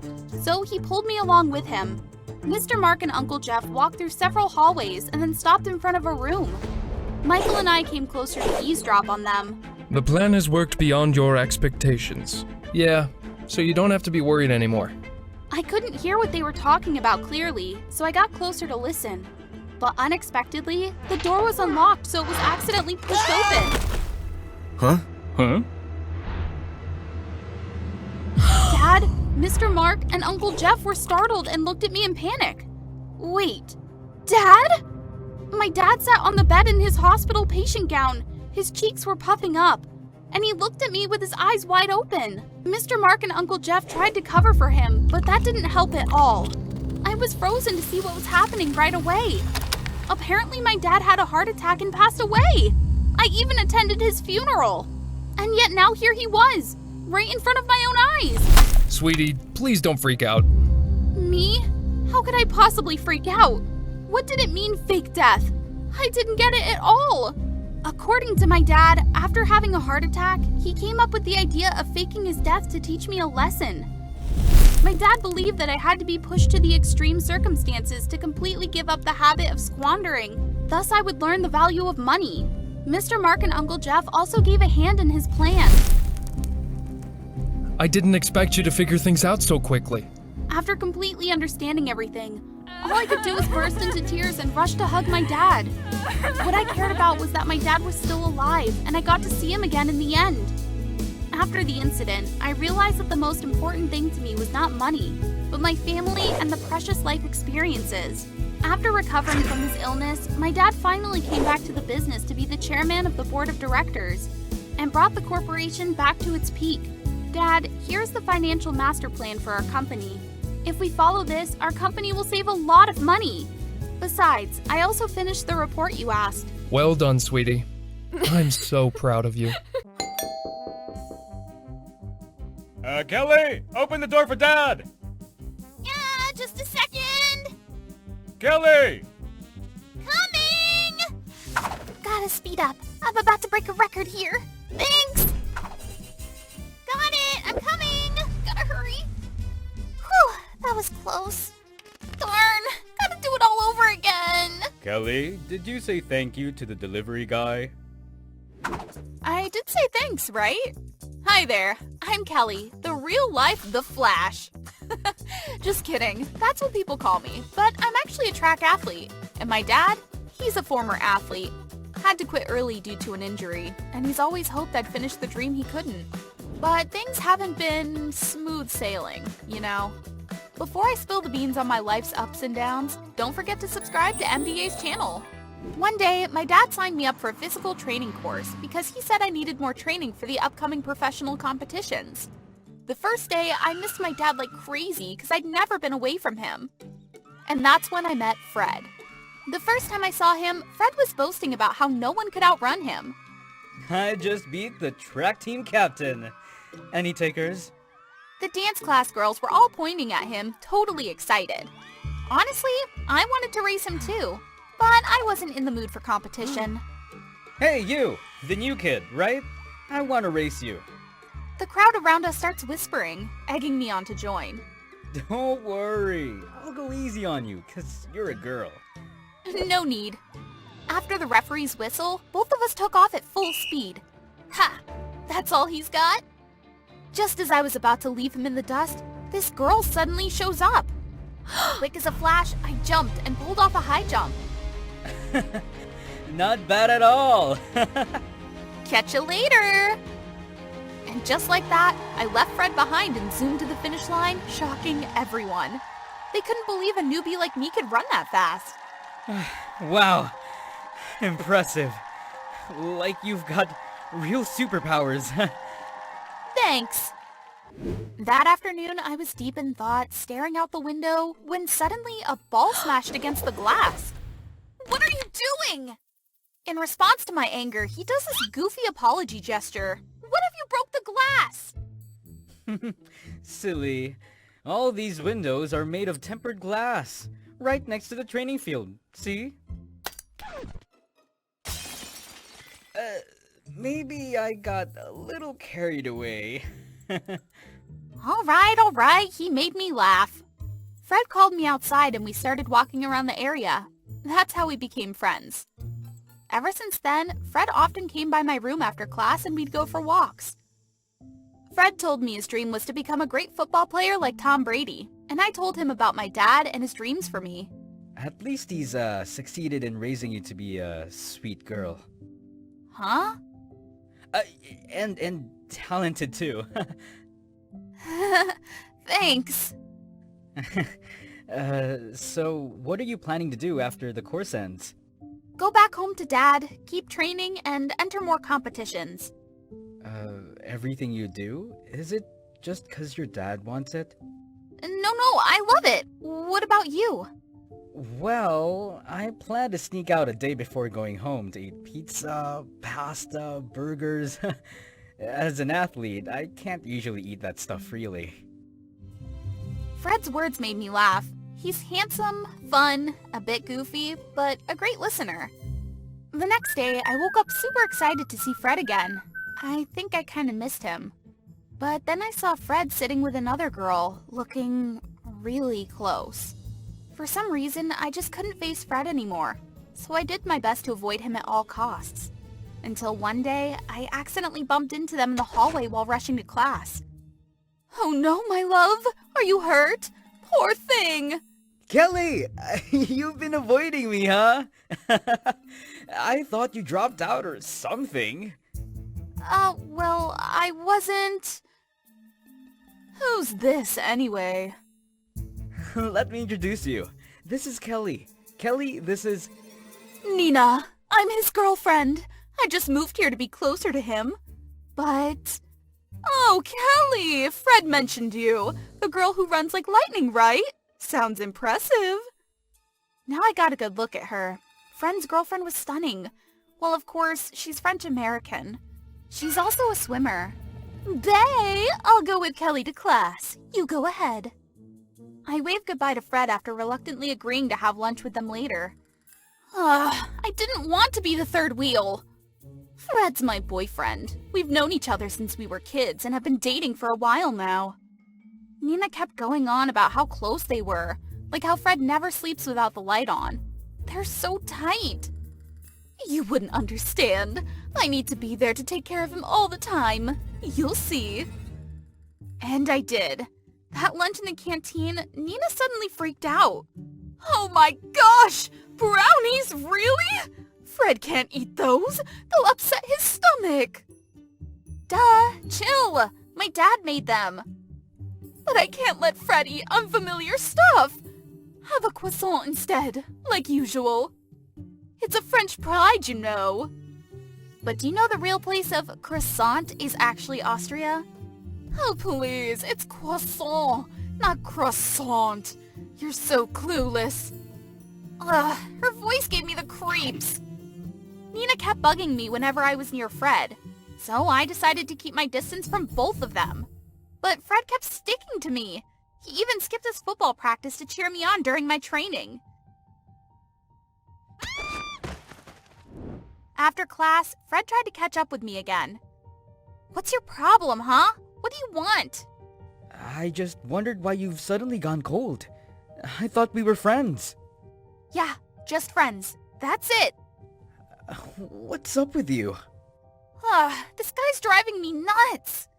Speaker 3: So he pulled me along with him. Mr. Mark and Uncle Jeff walked through several hallways and then stopped in front of a room. Michael and I came closer to eavesdrop on them.
Speaker 10: The plan has worked beyond your expectations. Yeah, so you don't have to be worried anymore.
Speaker 3: I couldn't hear what they were talking about clearly, so I got closer to listen. But unexpectedly, the door was unlocked, so it was accidentally pushed open.
Speaker 10: Huh?
Speaker 3: Dad, Mr. Mark, and Uncle Jeff were startled and looked at me in panic. Wait, Dad? My dad sat on the bed in his hospital patient gown. His cheeks were puffing up, and he looked at me with his eyes wide open. Mr. Mark and Uncle Jeff tried to cover for him, but that didn't help at all. I was frozen to see what was happening right away. Apparently my dad had a heart attack and passed away. I even attended his funeral. And yet now here he was, right in front of my own eyes.
Speaker 10: Sweetie, please don't freak out.
Speaker 3: Me? How could I possibly freak out? What did it mean, fake death? I didn't get it at all. According to my dad, after having a heart attack, he came up with the idea of faking his death to teach me a lesson. My dad believed that I had to be pushed to the extreme circumstances to completely give up the habit of squandering. Thus, I would learn the value of money. Mr. Mark and Uncle Jeff also gave a hand in his plan.
Speaker 10: I didn't expect you to figure things out so quickly.
Speaker 3: After completely understanding everything, all I could do was burst into tears and rush to hug my dad. What I cared about was that my dad was still alive, and I got to see him again in the end. After the incident, I realized that the most important thing to me was not money, but my family and the precious life experiences. After recovering from his illness, my dad finally came back to the business to be the chairman of the board of directors and brought the corporation back to its peak. Dad, here's the financial master plan for our company. If we follow this, our company will save a lot of money. Besides, I also finished the report you asked.
Speaker 10: Well done, sweetie. I'm so proud of you.
Speaker 12: Kelly, open the door for Dad!
Speaker 11: Yeah, just a second.
Speaker 12: Kelly!
Speaker 11: Coming! Gotta speed up. I'm about to break a record here. Thanks! Got it! I'm coming! Gotta hurry. Whew, that was close. Darn! Gotta do it all over again!
Speaker 12: Kelly, did you say thank you to the delivery guy?
Speaker 3: I did say thanks, right? Hi there, I'm Kelly, the real life The Flash. Just kidding, that's what people call me, but I'm actually a track athlete. And my dad, he's a former athlete. Had to quit early due to an injury, and he's always hoped I'd finish the dream he couldn't. But things haven't been smooth sailing, you know. Before I spill the beans on my life's ups and downs, don't forget to subscribe to MDA's channel. One day, my dad signed me up for a physical training course because he said I needed more training for the upcoming professional competitions. The first day, I missed my dad like crazy because I'd never been away from him. And that's when I met Fred. The first time I saw him, Fred was boasting about how no one could outrun him.
Speaker 12: I just beat the track team captain. Any takers?
Speaker 3: The dance class girls were all pointing at him, totally excited. Honestly, I wanted to race him too, but I wasn't in the mood for competition.
Speaker 12: Hey, you! The new kid, right? I want to race you.
Speaker 3: The crowd around us starts whispering, egging me on to join.
Speaker 12: Don't worry. I'll go easy on you, because you're a girl.
Speaker 3: No need. After the referee's whistle, both of us took off at full speed. Ha! That's all he's got? Just as I was about to leave him in the dust, this girl suddenly shows up. Quick as a flash, I jumped and pulled off a high jump.
Speaker 12: Not bad at all.
Speaker 3: Catch you later! And just like that, I left Fred behind and zoomed to the finish line, shocking everyone. They couldn't believe a newbie like me could run that fast.
Speaker 12: Wow. Impressive. Like you've got real superpowers.
Speaker 3: Thanks. That afternoon, I was deep in thought, staring out the window, when suddenly a ball smashed against the glass. What are you doing? In response to my anger, he does this goofy apology gesture. What if you broke the glass?
Speaker 12: Silly. All these windows are made of tempered glass. Right next to the training field. See? Maybe I got a little carried away.
Speaker 3: All right, he made me laugh. Fred called me outside and we started walking around the area. That's how we became friends. Ever since then, Fred often came by my room after class and we'd go for walks. Fred told me his dream was to become a great football player like Tom Brady, and I told him about my dad and his dreams for me.
Speaker 12: At least he's succeeded in raising you to be a sweet girl.
Speaker 3: Huh?
Speaker 12: And talented too.
Speaker 3: Thanks.
Speaker 12: So what are you planning to do after the course ends?
Speaker 3: Go back home to Dad, keep training, and enter more competitions.
Speaker 12: Everything you do? Is it just 'cause your dad wants it?
Speaker 3: No, I love it. What about you?
Speaker 12: Well, I plan to sneak out a day before going home to eat pizza, pasta, burgers. As an athlete, I can't usually eat that stuff freely.
Speaker 3: Fred's words made me laugh. He's handsome, fun, a bit goofy, but a great listener. The next day, I woke up super excited to see Fred again. I think I kind of missed him. But then I saw Fred sitting with another girl, looking really close. For some reason, I just couldn't face Fred anymore, so I did my best to avoid him at all costs. Until one day, I accidentally bumped into them in the hallway while rushing to class. Oh no, my love! Are you hurt? Poor thing!
Speaker 12: Kelly! You've been avoiding me, huh? I thought you dropped out or something.
Speaker 3: Well, I wasn't... Who's this, anyway?
Speaker 12: Let me introduce you. This is Kelly. Kelly, this is...
Speaker 3: Nina. I'm his girlfriend. I just moved here to be closer to him. But... Oh, Kelly! Fred mentioned you. The girl who runs like lightning, right? Sounds impressive. Now I got a good look at her. Fred's girlfriend was stunning. Well, of course, she's French-American. She's also a swimmer. Bae, I'll go with Kelly to class. You go ahead. I waved goodbye to Fred after reluctantly agreeing to have lunch with them later. I didn't want to be the third wheel. Fred's my boyfriend. We've known each other since we were kids and have been dating for a while now. Nina kept going on about how close they were, like how Fred never sleeps without the light on. They're so tight. You wouldn't understand. I need to be there to take care of him all the time. You'll see. And I did. That lunch in the canteen, Nina suddenly freaked out. Oh my gosh! Brownies, really? Fred can't eat those. They'll upset his stomach. Duh, chill. My dad made them. But I can't let Fred eat unfamiliar stuff. Have a croissant instead, like usual. It's a French pride, you know. But do you know the real place of croissant is actually Austria? Oh, please, it's croissant, not croissant. You're so clueless. Ugh, her voice gave me the creeps. Nina kept bugging me whenever I was near Fred, so I decided to keep my distance from both of them. But Fred kept sticking to me. He even skipped his football practice to cheer me on during my training. After class, Fred tried to catch up with me again. What's your problem, huh? What do you want?
Speaker 12: I just wondered why you've suddenly gone cold. I thought we were friends.
Speaker 3: Yeah, just friends. That's it.
Speaker 12: What's up with you?
Speaker 3: This guy's driving me nuts.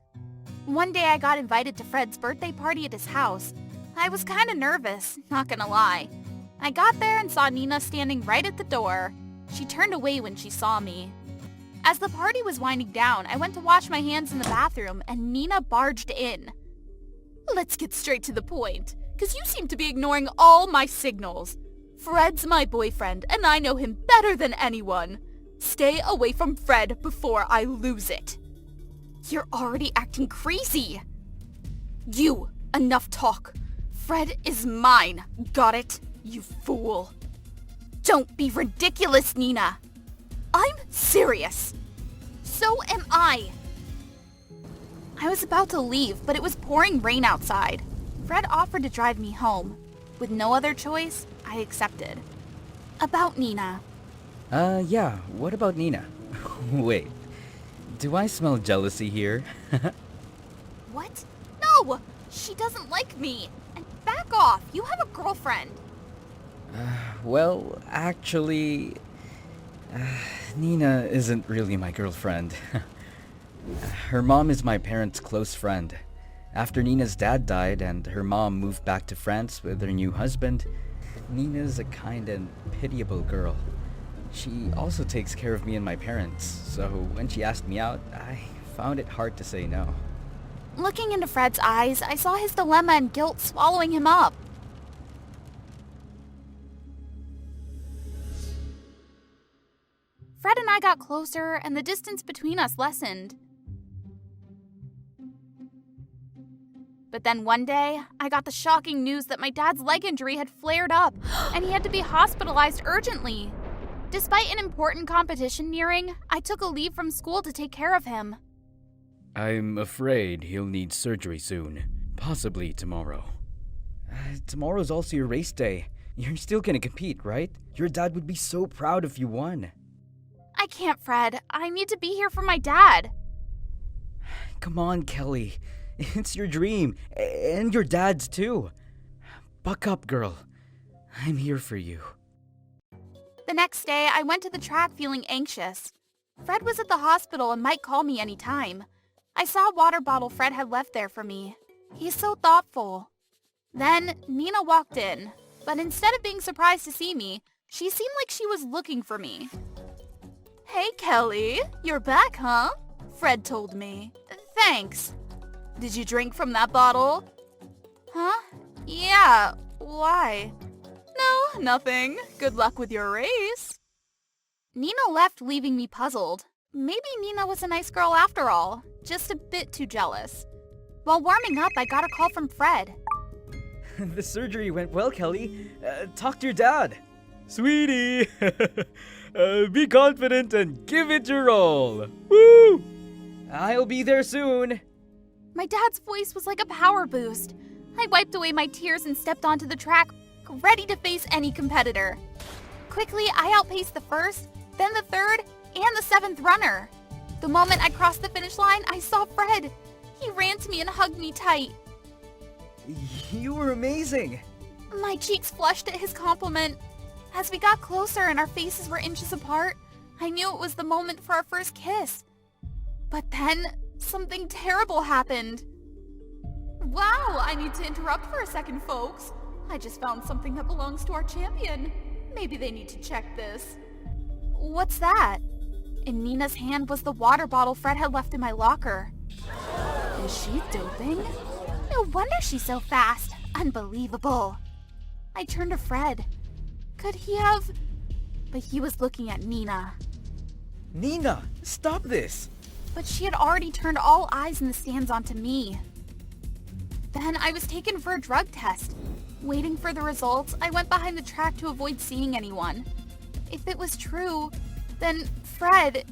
Speaker 3: One day I got invited to Fred's birthday party at his house. I was kind of nervous, not gonna lie. I got there and saw Nina standing right at the door. She turned away when she saw me. As the party was winding down, I went to wash my hands in the bathroom and Nina barged in. Let's get straight to the point, because you seem to be ignoring all my signals. Fred's my boyfriend, and I know him better than anyone. Stay away from Fred before I lose it. You're already acting crazy. You, enough talk. Fred is mine, got it, you fool? Don't be ridiculous, Nina. I'm serious. So am I. I was about to leave, but it was pouring rain outside. Fred offered to drive me home. With no other choice, I accepted. About Nina.
Speaker 12: Yeah, what about Nina? Wait, do I smell jealousy here?
Speaker 3: What? No! She doesn't like me. And back off, you have a girlfriend.
Speaker 12: Well, actually, Nina isn't really my girlfriend. Her mom is my parents' close friend. After Nina's dad died and her mom moved back to France with her new husband, Nina's a kind and pitiable girl. She also takes care of me and my parents, so when she asked me out, I found it hard to say no.
Speaker 3: Looking into Fred's eyes, I saw his dilemma and guilt swallowing him up. Fred and I got closer, and the distance between us lessened. But then one day, I got the shocking news that my dad's leg injury had flared up, and he had to be hospitalized urgently. Despite an important competition nearing, I took a leave from school to take care of him.
Speaker 12: I'm afraid he'll need surgery soon. Possibly tomorrow. Tomorrow's also your race day. You're still gonna compete, right? Your dad would be so proud if you won.
Speaker 3: I can't, Fred. I need to be here for my dad.
Speaker 12: Come on, Kelly. It's your dream. And your dad's too. Buck up, girl. I'm here for you.
Speaker 3: The next day, I went to the track feeling anxious. Fred was at the hospital and might call me anytime. I saw a water bottle Fred had left there for me. He's so thoughtful. Then, Nina walked in. But instead of being surprised to see me, she seemed like she was looking for me. Hey, Kelly. You're back, huh? Fred told me. Thanks. Did you drink from that bottle? Huh? Yeah. Why? No, nothing. Good luck with your race. Nina left, leaving me puzzled. Maybe Nina was a nice girl after all, just a bit too jealous. While warming up, I got a call from Fred.
Speaker 12: The surgery went well, Kelly. Talk to your dad. Sweetie, be confident and give it your all. Woo! I'll be there soon.
Speaker 3: My dad's voice was like a power boost. I wiped away my tears and stepped onto the track, ready to face any competitor. Quickly, I outpaced the first, then the third, and the seventh runner. The moment I crossed the finish line, I saw Fred. He ran to me and hugged me tight.
Speaker 12: You were amazing.
Speaker 3: My cheeks flushed at his compliment. As we got closer and our faces were inches apart, I knew it was the moment for our first kiss. But then, something terrible happened. Wow, I need to interrupt for a second, folks. I just found something that belongs to our champion. Maybe they need to check this. What's that? In Nina's hand was the water bottle Fred had left in my locker. Is she doping?
Speaker 11: No wonder she's so fast. Unbelievable.
Speaker 3: I turned to Fred. Could he have... But he was looking at Nina.
Speaker 12: Nina, stop this!
Speaker 3: But she had already turned all eyes in the stands onto me. Then I was taken for a drug test. Waiting for the results, I went behind the track to avoid seeing anyone. If it was true, then Fred,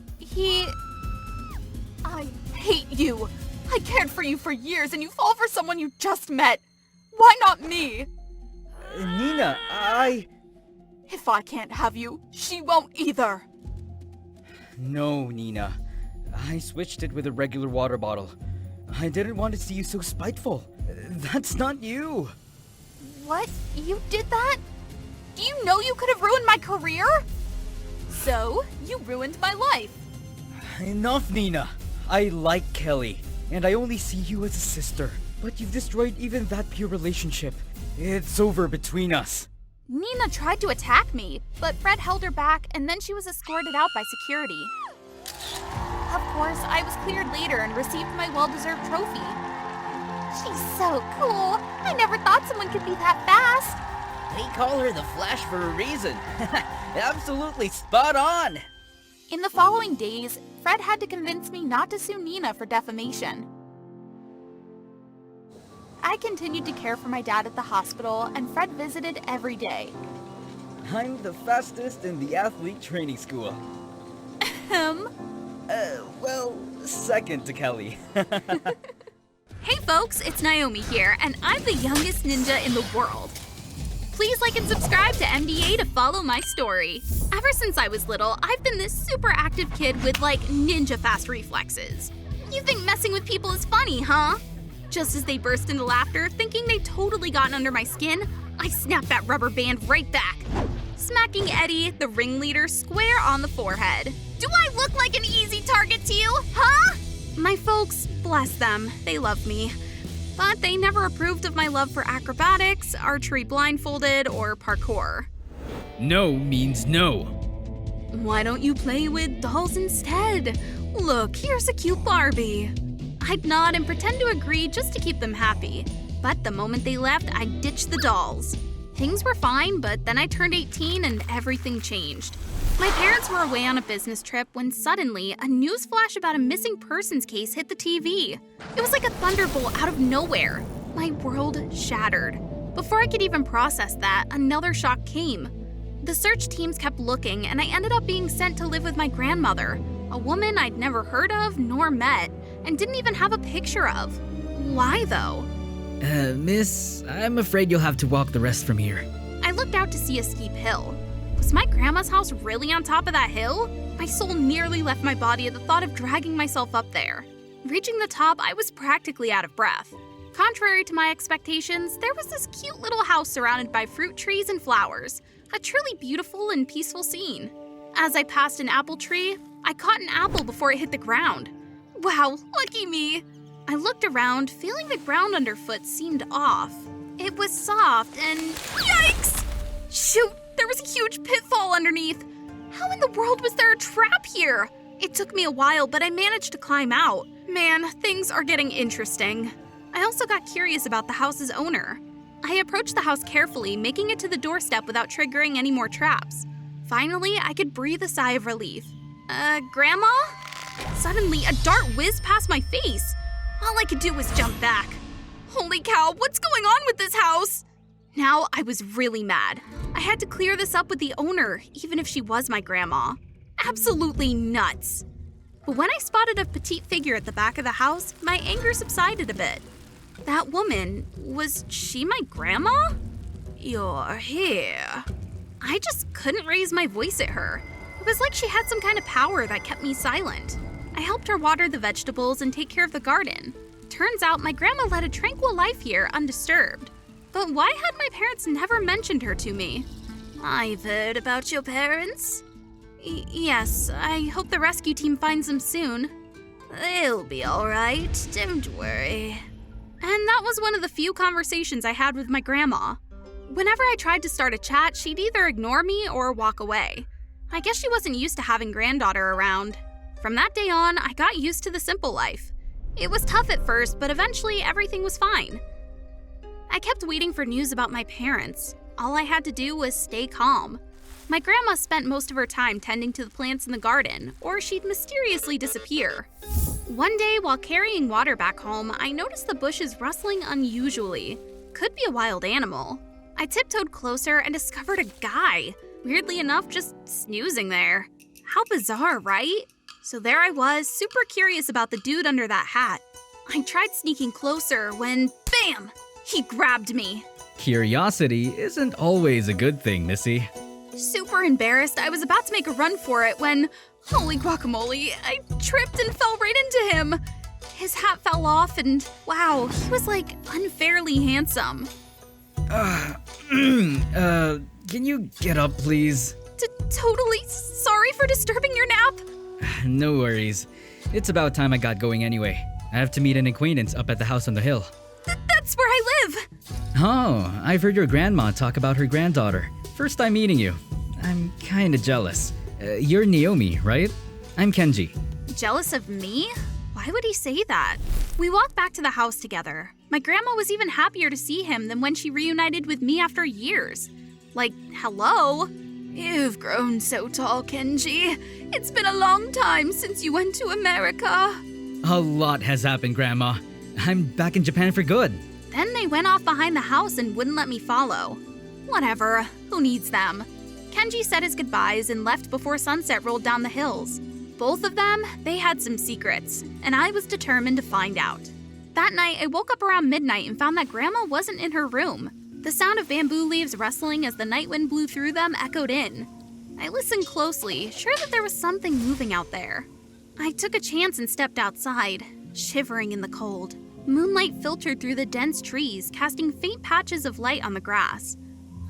Speaker 3: I hate you. I cared for you for years and you fall for someone you just met. Why not me?
Speaker 12: Nina,
Speaker 3: If I can't have you, she won't either.
Speaker 12: No, Nina. I switched it with a regular water bottle. I didn't want to see you so spiteful. That's not you.
Speaker 3: What? You did that? Do you know you could have ruined my career? So, you ruined my life.
Speaker 12: Enough, Nina. I like Kelly, and I only see you as a sister. But you've destroyed even that pure relationship. It's over between us.
Speaker 3: Nina tried to attack me, but Fred held her back and then she was escorted out by security. Of course, I was cleared later and received my well-deserved trophy.
Speaker 11: She's so cool. I never thought someone could be that fast.
Speaker 2: They call her the Flash for a reason. Absolutely spot on.
Speaker 3: In the following days, Fred had to convince me not to sue Nina for defamation. I continued to care for my dad at the hospital, and Fred visited every day.
Speaker 12: I'm the fastest in the athlete training school. Well, second to Kelly.
Speaker 1: Hey folks, it's Naomi here, and I'm the youngest ninja in the world. Please like and subscribe to MDA to follow my story. Ever since I was little, I've been this super active kid with like ninja fast reflexes. You think messing with people is funny, huh? Just as they burst into laughter, thinking they'd totally gotten under my skin, I snapped that rubber band right back, smacking Eddie, the ringleader, square on the forehead. Do I look like an easy target to you, huh? My folks, bless them, they love me. But they never approved of my love for acrobatics, archery blindfolded, or parkour.
Speaker 2: No means no.
Speaker 1: Why don't you play with dolls instead? Look, here's a cute Barbie. I'd nod and pretend to agree just to keep them happy. But the moment they left, I ditched the dolls. Things were fine, but then I turned 18 and everything changed. My parents were away on a business trip when suddenly a news flash about a missing persons case hit the TV. It was like a thunderbolt out of nowhere. My world shattered. Before I could even process that, another shock came. The search teams kept looking, and I ended up being sent to live with my grandmother, a woman I'd never heard of nor met, and didn't even have a picture of. Why though?
Speaker 2: Miss, I'm afraid you'll have to walk the rest from here.
Speaker 1: I looked out to see a steep hill. Was my grandma's house really on top of that hill? My soul nearly left my body at the thought of dragging myself up there. Reaching the top, I was practically out of breath. Contrary to my expectations, there was this cute little house surrounded by fruit trees and flowers, a truly beautiful and peaceful scene. As I passed an apple tree, I caught an apple before it hit the ground. Wow, lucky me! I looked around, feeling the ground underfoot seemed off. It was soft and... Yikes! Shoot, there was a huge pitfall underneath. How in the world was there a trap here? It took me a while, but I managed to climb out. Man, things are getting interesting. I also got curious about the house's owner. I approached the house carefully, making it to the doorstep without triggering any more traps. Finally, I could breathe a sigh of relief. Grandma? Suddenly, a dart whizzed past my face. All I could do was jump back. Holy cow, what's going on with this house? Now I was really mad. I had to clear this up with the owner, even if she was my grandma. Absolutely nuts. But when I spotted a petite figure at the back of the house, my anger subsided a bit. That woman, was she my grandma? You're here. I just couldn't raise my voice at her. It was like she had some kind of power that kept me silent. I helped her water the vegetables and take care of the garden. Turns out my grandma led a tranquil life here, undisturbed. But why had my parents never mentioned her to me? I've heard about your parents. Yes, I hope the rescue team finds them soon. They'll be all right, don't worry. And that was one of the few conversations I had with my grandma. Whenever I tried to start a chat, she'd either ignore me or walk away. I guess she wasn't used to having granddaughter around. From that day on, I got used to the simple life. It was tough at first, but eventually everything was fine. I kept waiting for news about my parents. All I had to do was stay calm. My grandma spent most of her time tending to the plants in the garden, or she'd mysteriously disappear. One day, while carrying water back home, I noticed the bushes rustling unusually. Could be a wild animal. I tiptoed closer and discovered a guy, weirdly enough, just snoozing there. How bizarre, right? So there I was, super curious about the dude under that hat. I tried sneaking closer when, bam! He grabbed me.
Speaker 2: Curiosity isn't always a good thing, Missy.
Speaker 1: Super embarrassed, I was about to make a run for it when, holy guacamole, I tripped and fell right into him. His hat fell off and, wow, he was like unfairly handsome.
Speaker 2: Can you get up, please?
Speaker 1: Totally sorry for disturbing your nap.
Speaker 2: No worries. It's about time I got going anyway. I have to meet an acquaintance up at the house on the hill.
Speaker 1: That's where I live.
Speaker 2: Oh, I've heard your grandma talk about her granddaughter. First time meeting you. I'm kinda jealous. You're Naomi, right? I'm Kenji.
Speaker 1: Jealous of me? Why would he say that? We walked back to the house together. My grandma was even happier to see him than when she reunited with me after years. Like, hello? You've grown so tall, Kenji. It's been a long time since you went to America.
Speaker 2: A lot has happened, Grandma. I'm back in Japan for good.
Speaker 1: Then they went off behind the house and wouldn't let me follow. Whatever, who needs them? Kenji said his goodbyes and left before sunset rolled down the hills. Both of them, they had some secrets, and I was determined to find out. That night, I woke up around midnight and found that Grandma wasn't in her room. The sound of bamboo leaves rustling as the night wind blew through them echoed in. I listened closely, sure that there was something moving out there. I took a chance and stepped outside, shivering in the cold. Moonlight filtered through the dense trees, casting faint patches of light on the grass.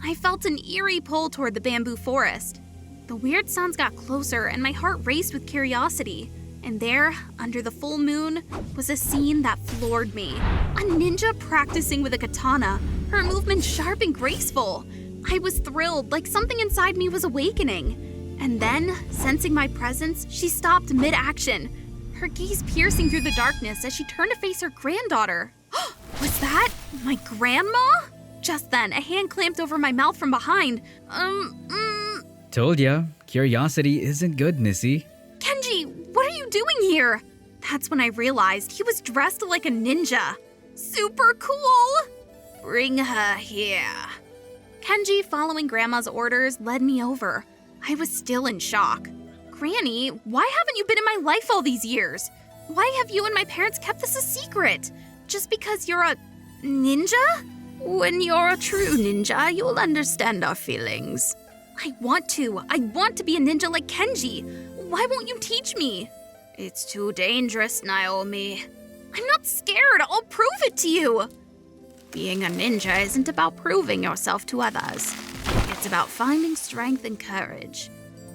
Speaker 1: I felt an eerie pull toward the bamboo forest. The weird sounds got closer and my heart raced with curiosity. And there, under the full moon, was a scene that floored me. A ninja practicing with a katana, her movements sharp and graceful. I was thrilled, like something inside me was awakening. And then, sensing my presence, she stopped mid-action, her gaze piercing through the darkness as she turned to face her granddaughter. Was that my grandma? Just then, a hand clamped over my mouth from behind.
Speaker 2: Told ya, curiosity isn't good, Missy.
Speaker 1: Kenji, what are you doing here? That's when I realized he was dressed like a ninja. Super cool! Bring her here. Kenji, following Grandma's orders, led me over. I was still in shock. Granny, why haven't you been in my life all these years? Why have you and my parents kept this a secret? Just because you're a ninja? When you're a true ninja, you'll understand our feelings. I want to be a ninja like Kenji. Why won't you teach me? It's too dangerous, Naomi. I'm not scared. I'll prove it to you. Being a ninja isn't about proving yourself to others. It's about finding strength and courage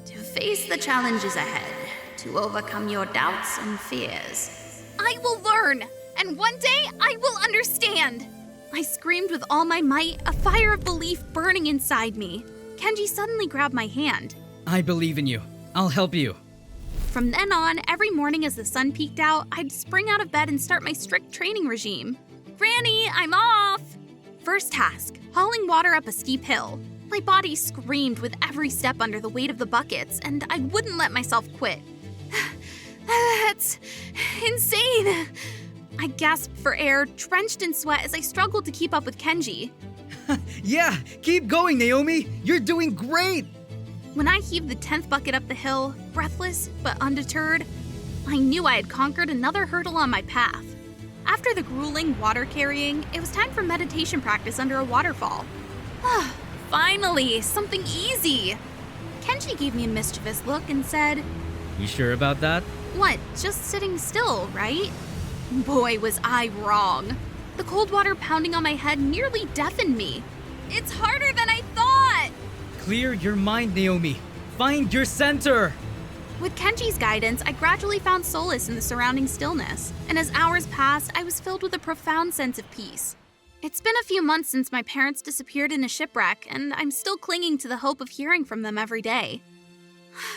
Speaker 1: to face the challenges ahead, to overcome your doubts and fears. I will learn, and one day I will understand. I screamed with all my might, a fire of belief burning inside me. Kenji suddenly grabbed my hand.
Speaker 2: I believe in you. I'll help you.
Speaker 1: From then on, every morning as the sun peeked out, I'd spring out of bed and start my strict training regime. Granny, I'm off! First task, hauling water up a steep hill. My body screamed with every step under the weight of the buckets, and I wouldn't let myself quit. That's insane! I gasped for air, drenched in sweat as I struggled to keep up with Kenji.
Speaker 2: Yeah, keep going, Naomi. You're doing great.
Speaker 1: When I heaved the 10th bucket up the hill, breathless but undeterred, I knew I had conquered another hurdle on my path. After the grueling water carrying, it was time for meditation practice under a waterfall. Finally, something easy. Kenji gave me a mischievous look and said,
Speaker 2: You sure about that?
Speaker 1: What, just sitting still, right? Boy, was I wrong. The cold water pounding on my head nearly deafened me. It's harder than I thought!
Speaker 2: Clear your mind, Naomi. Find your center.
Speaker 1: With Kenji's guidance, I gradually found solace in the surrounding stillness, and as hours passed, I was filled with a profound sense of peace. It's been a few months since my parents disappeared in a shipwreck, and I'm still clinging to the hope of hearing from them every day.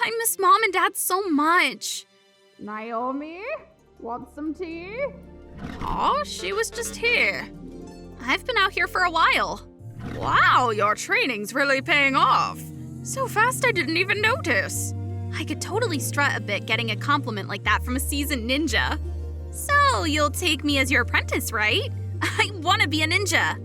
Speaker 1: I miss Mom and Dad so much.
Speaker 3: Naomi? Want some tea?
Speaker 1: Oh, she was just here. I've been out here for a while. Wow, your training's really paying off. So fast I didn't even notice. I could totally strut a bit getting a compliment like that from a seasoned ninja. So, you'll take me as your apprentice, right? I want to be a ninja.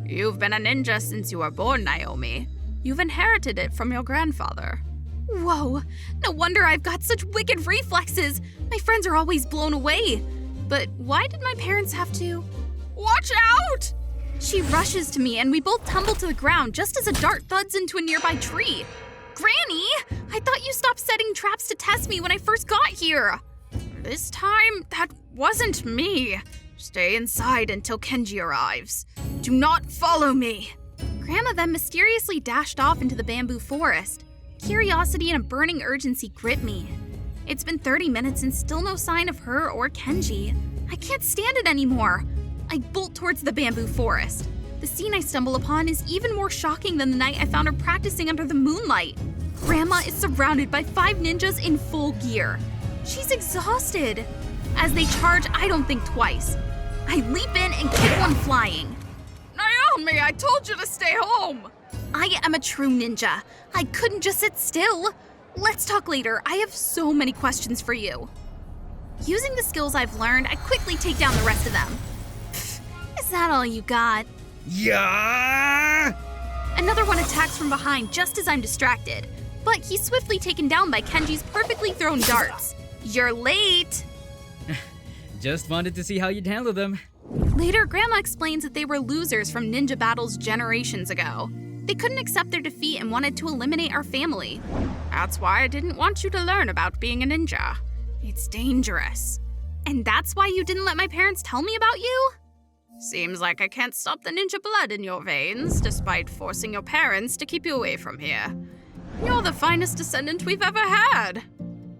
Speaker 1: You've been a ninja since you were born, Naomi. You've inherited it from your grandfather. Whoa, no wonder I've got such wicked reflexes. My friends are always blown away. But why did my parents have to? Watch out! She rushes to me and we both tumble to the ground just as a dart thuds into a nearby tree. Granny, I thought you stopped setting traps to test me when I first got here. This time, that wasn't me. Stay inside until Kenji arrives. Do not follow me. Grandma then mysteriously dashed off into the bamboo forest. Curiosity and a burning urgency grip me. It's been 30 minutes and still no sign of her or Kenji. I can't stand it anymore. I bolt towards the bamboo forest. The scene I stumble upon is even more shocking than the night I found her practicing under the moonlight. Grandma is surrounded by 5 ninjas in full gear. She's exhausted. As they charge, I don't think twice. I leap in and kick one flying. Naomi, I told you to stay home. I am a true ninja. I couldn't just sit still. Let's talk later. I have so many questions for you. Using the skills I've learned, I quickly take down the rest of them. Is that all you got?
Speaker 2: Yeah!
Speaker 1: Another one attacks from behind just as I'm distracted, but he's swiftly taken down by Kenji's perfectly thrown darts. You're late!
Speaker 2: Just wanted to see how you'd handle them.
Speaker 1: Later, Grandma explains that they were losers from ninja battles generations ago. They couldn't accept their defeat and wanted to eliminate our family. That's why I didn't want you to learn about being a ninja. It's dangerous. And that's why you didn't let my parents tell me about you? Seems like I can't stop the ninja blood in your veins, despite forcing your parents to keep you away from here. You're the finest descendant we've ever had.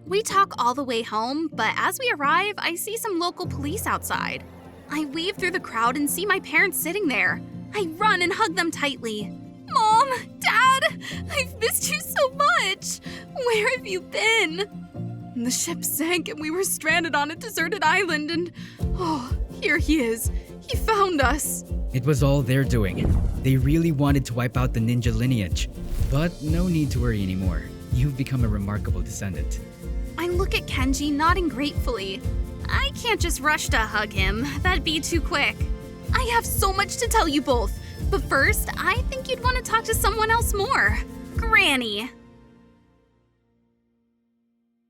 Speaker 1: We talk all the way home, but as we arrive, I see some local police outside. I weave through the crowd and see my parents sitting there. I run and hug them tightly. Mom, Dad, I've missed you so much. Where have you been? The ship sank and we were stranded on a deserted island and, oh, here he is. He found us.
Speaker 2: It was all their doing. They really wanted to wipe out the ninja lineage. But no need to worry anymore. You've become a remarkable descendant.
Speaker 1: I look at Kenji, nodding gratefully. I can't just rush to hug him. That'd be too quick. I have so much to tell you both. But first, I think you'd want to talk to someone else more. Granny.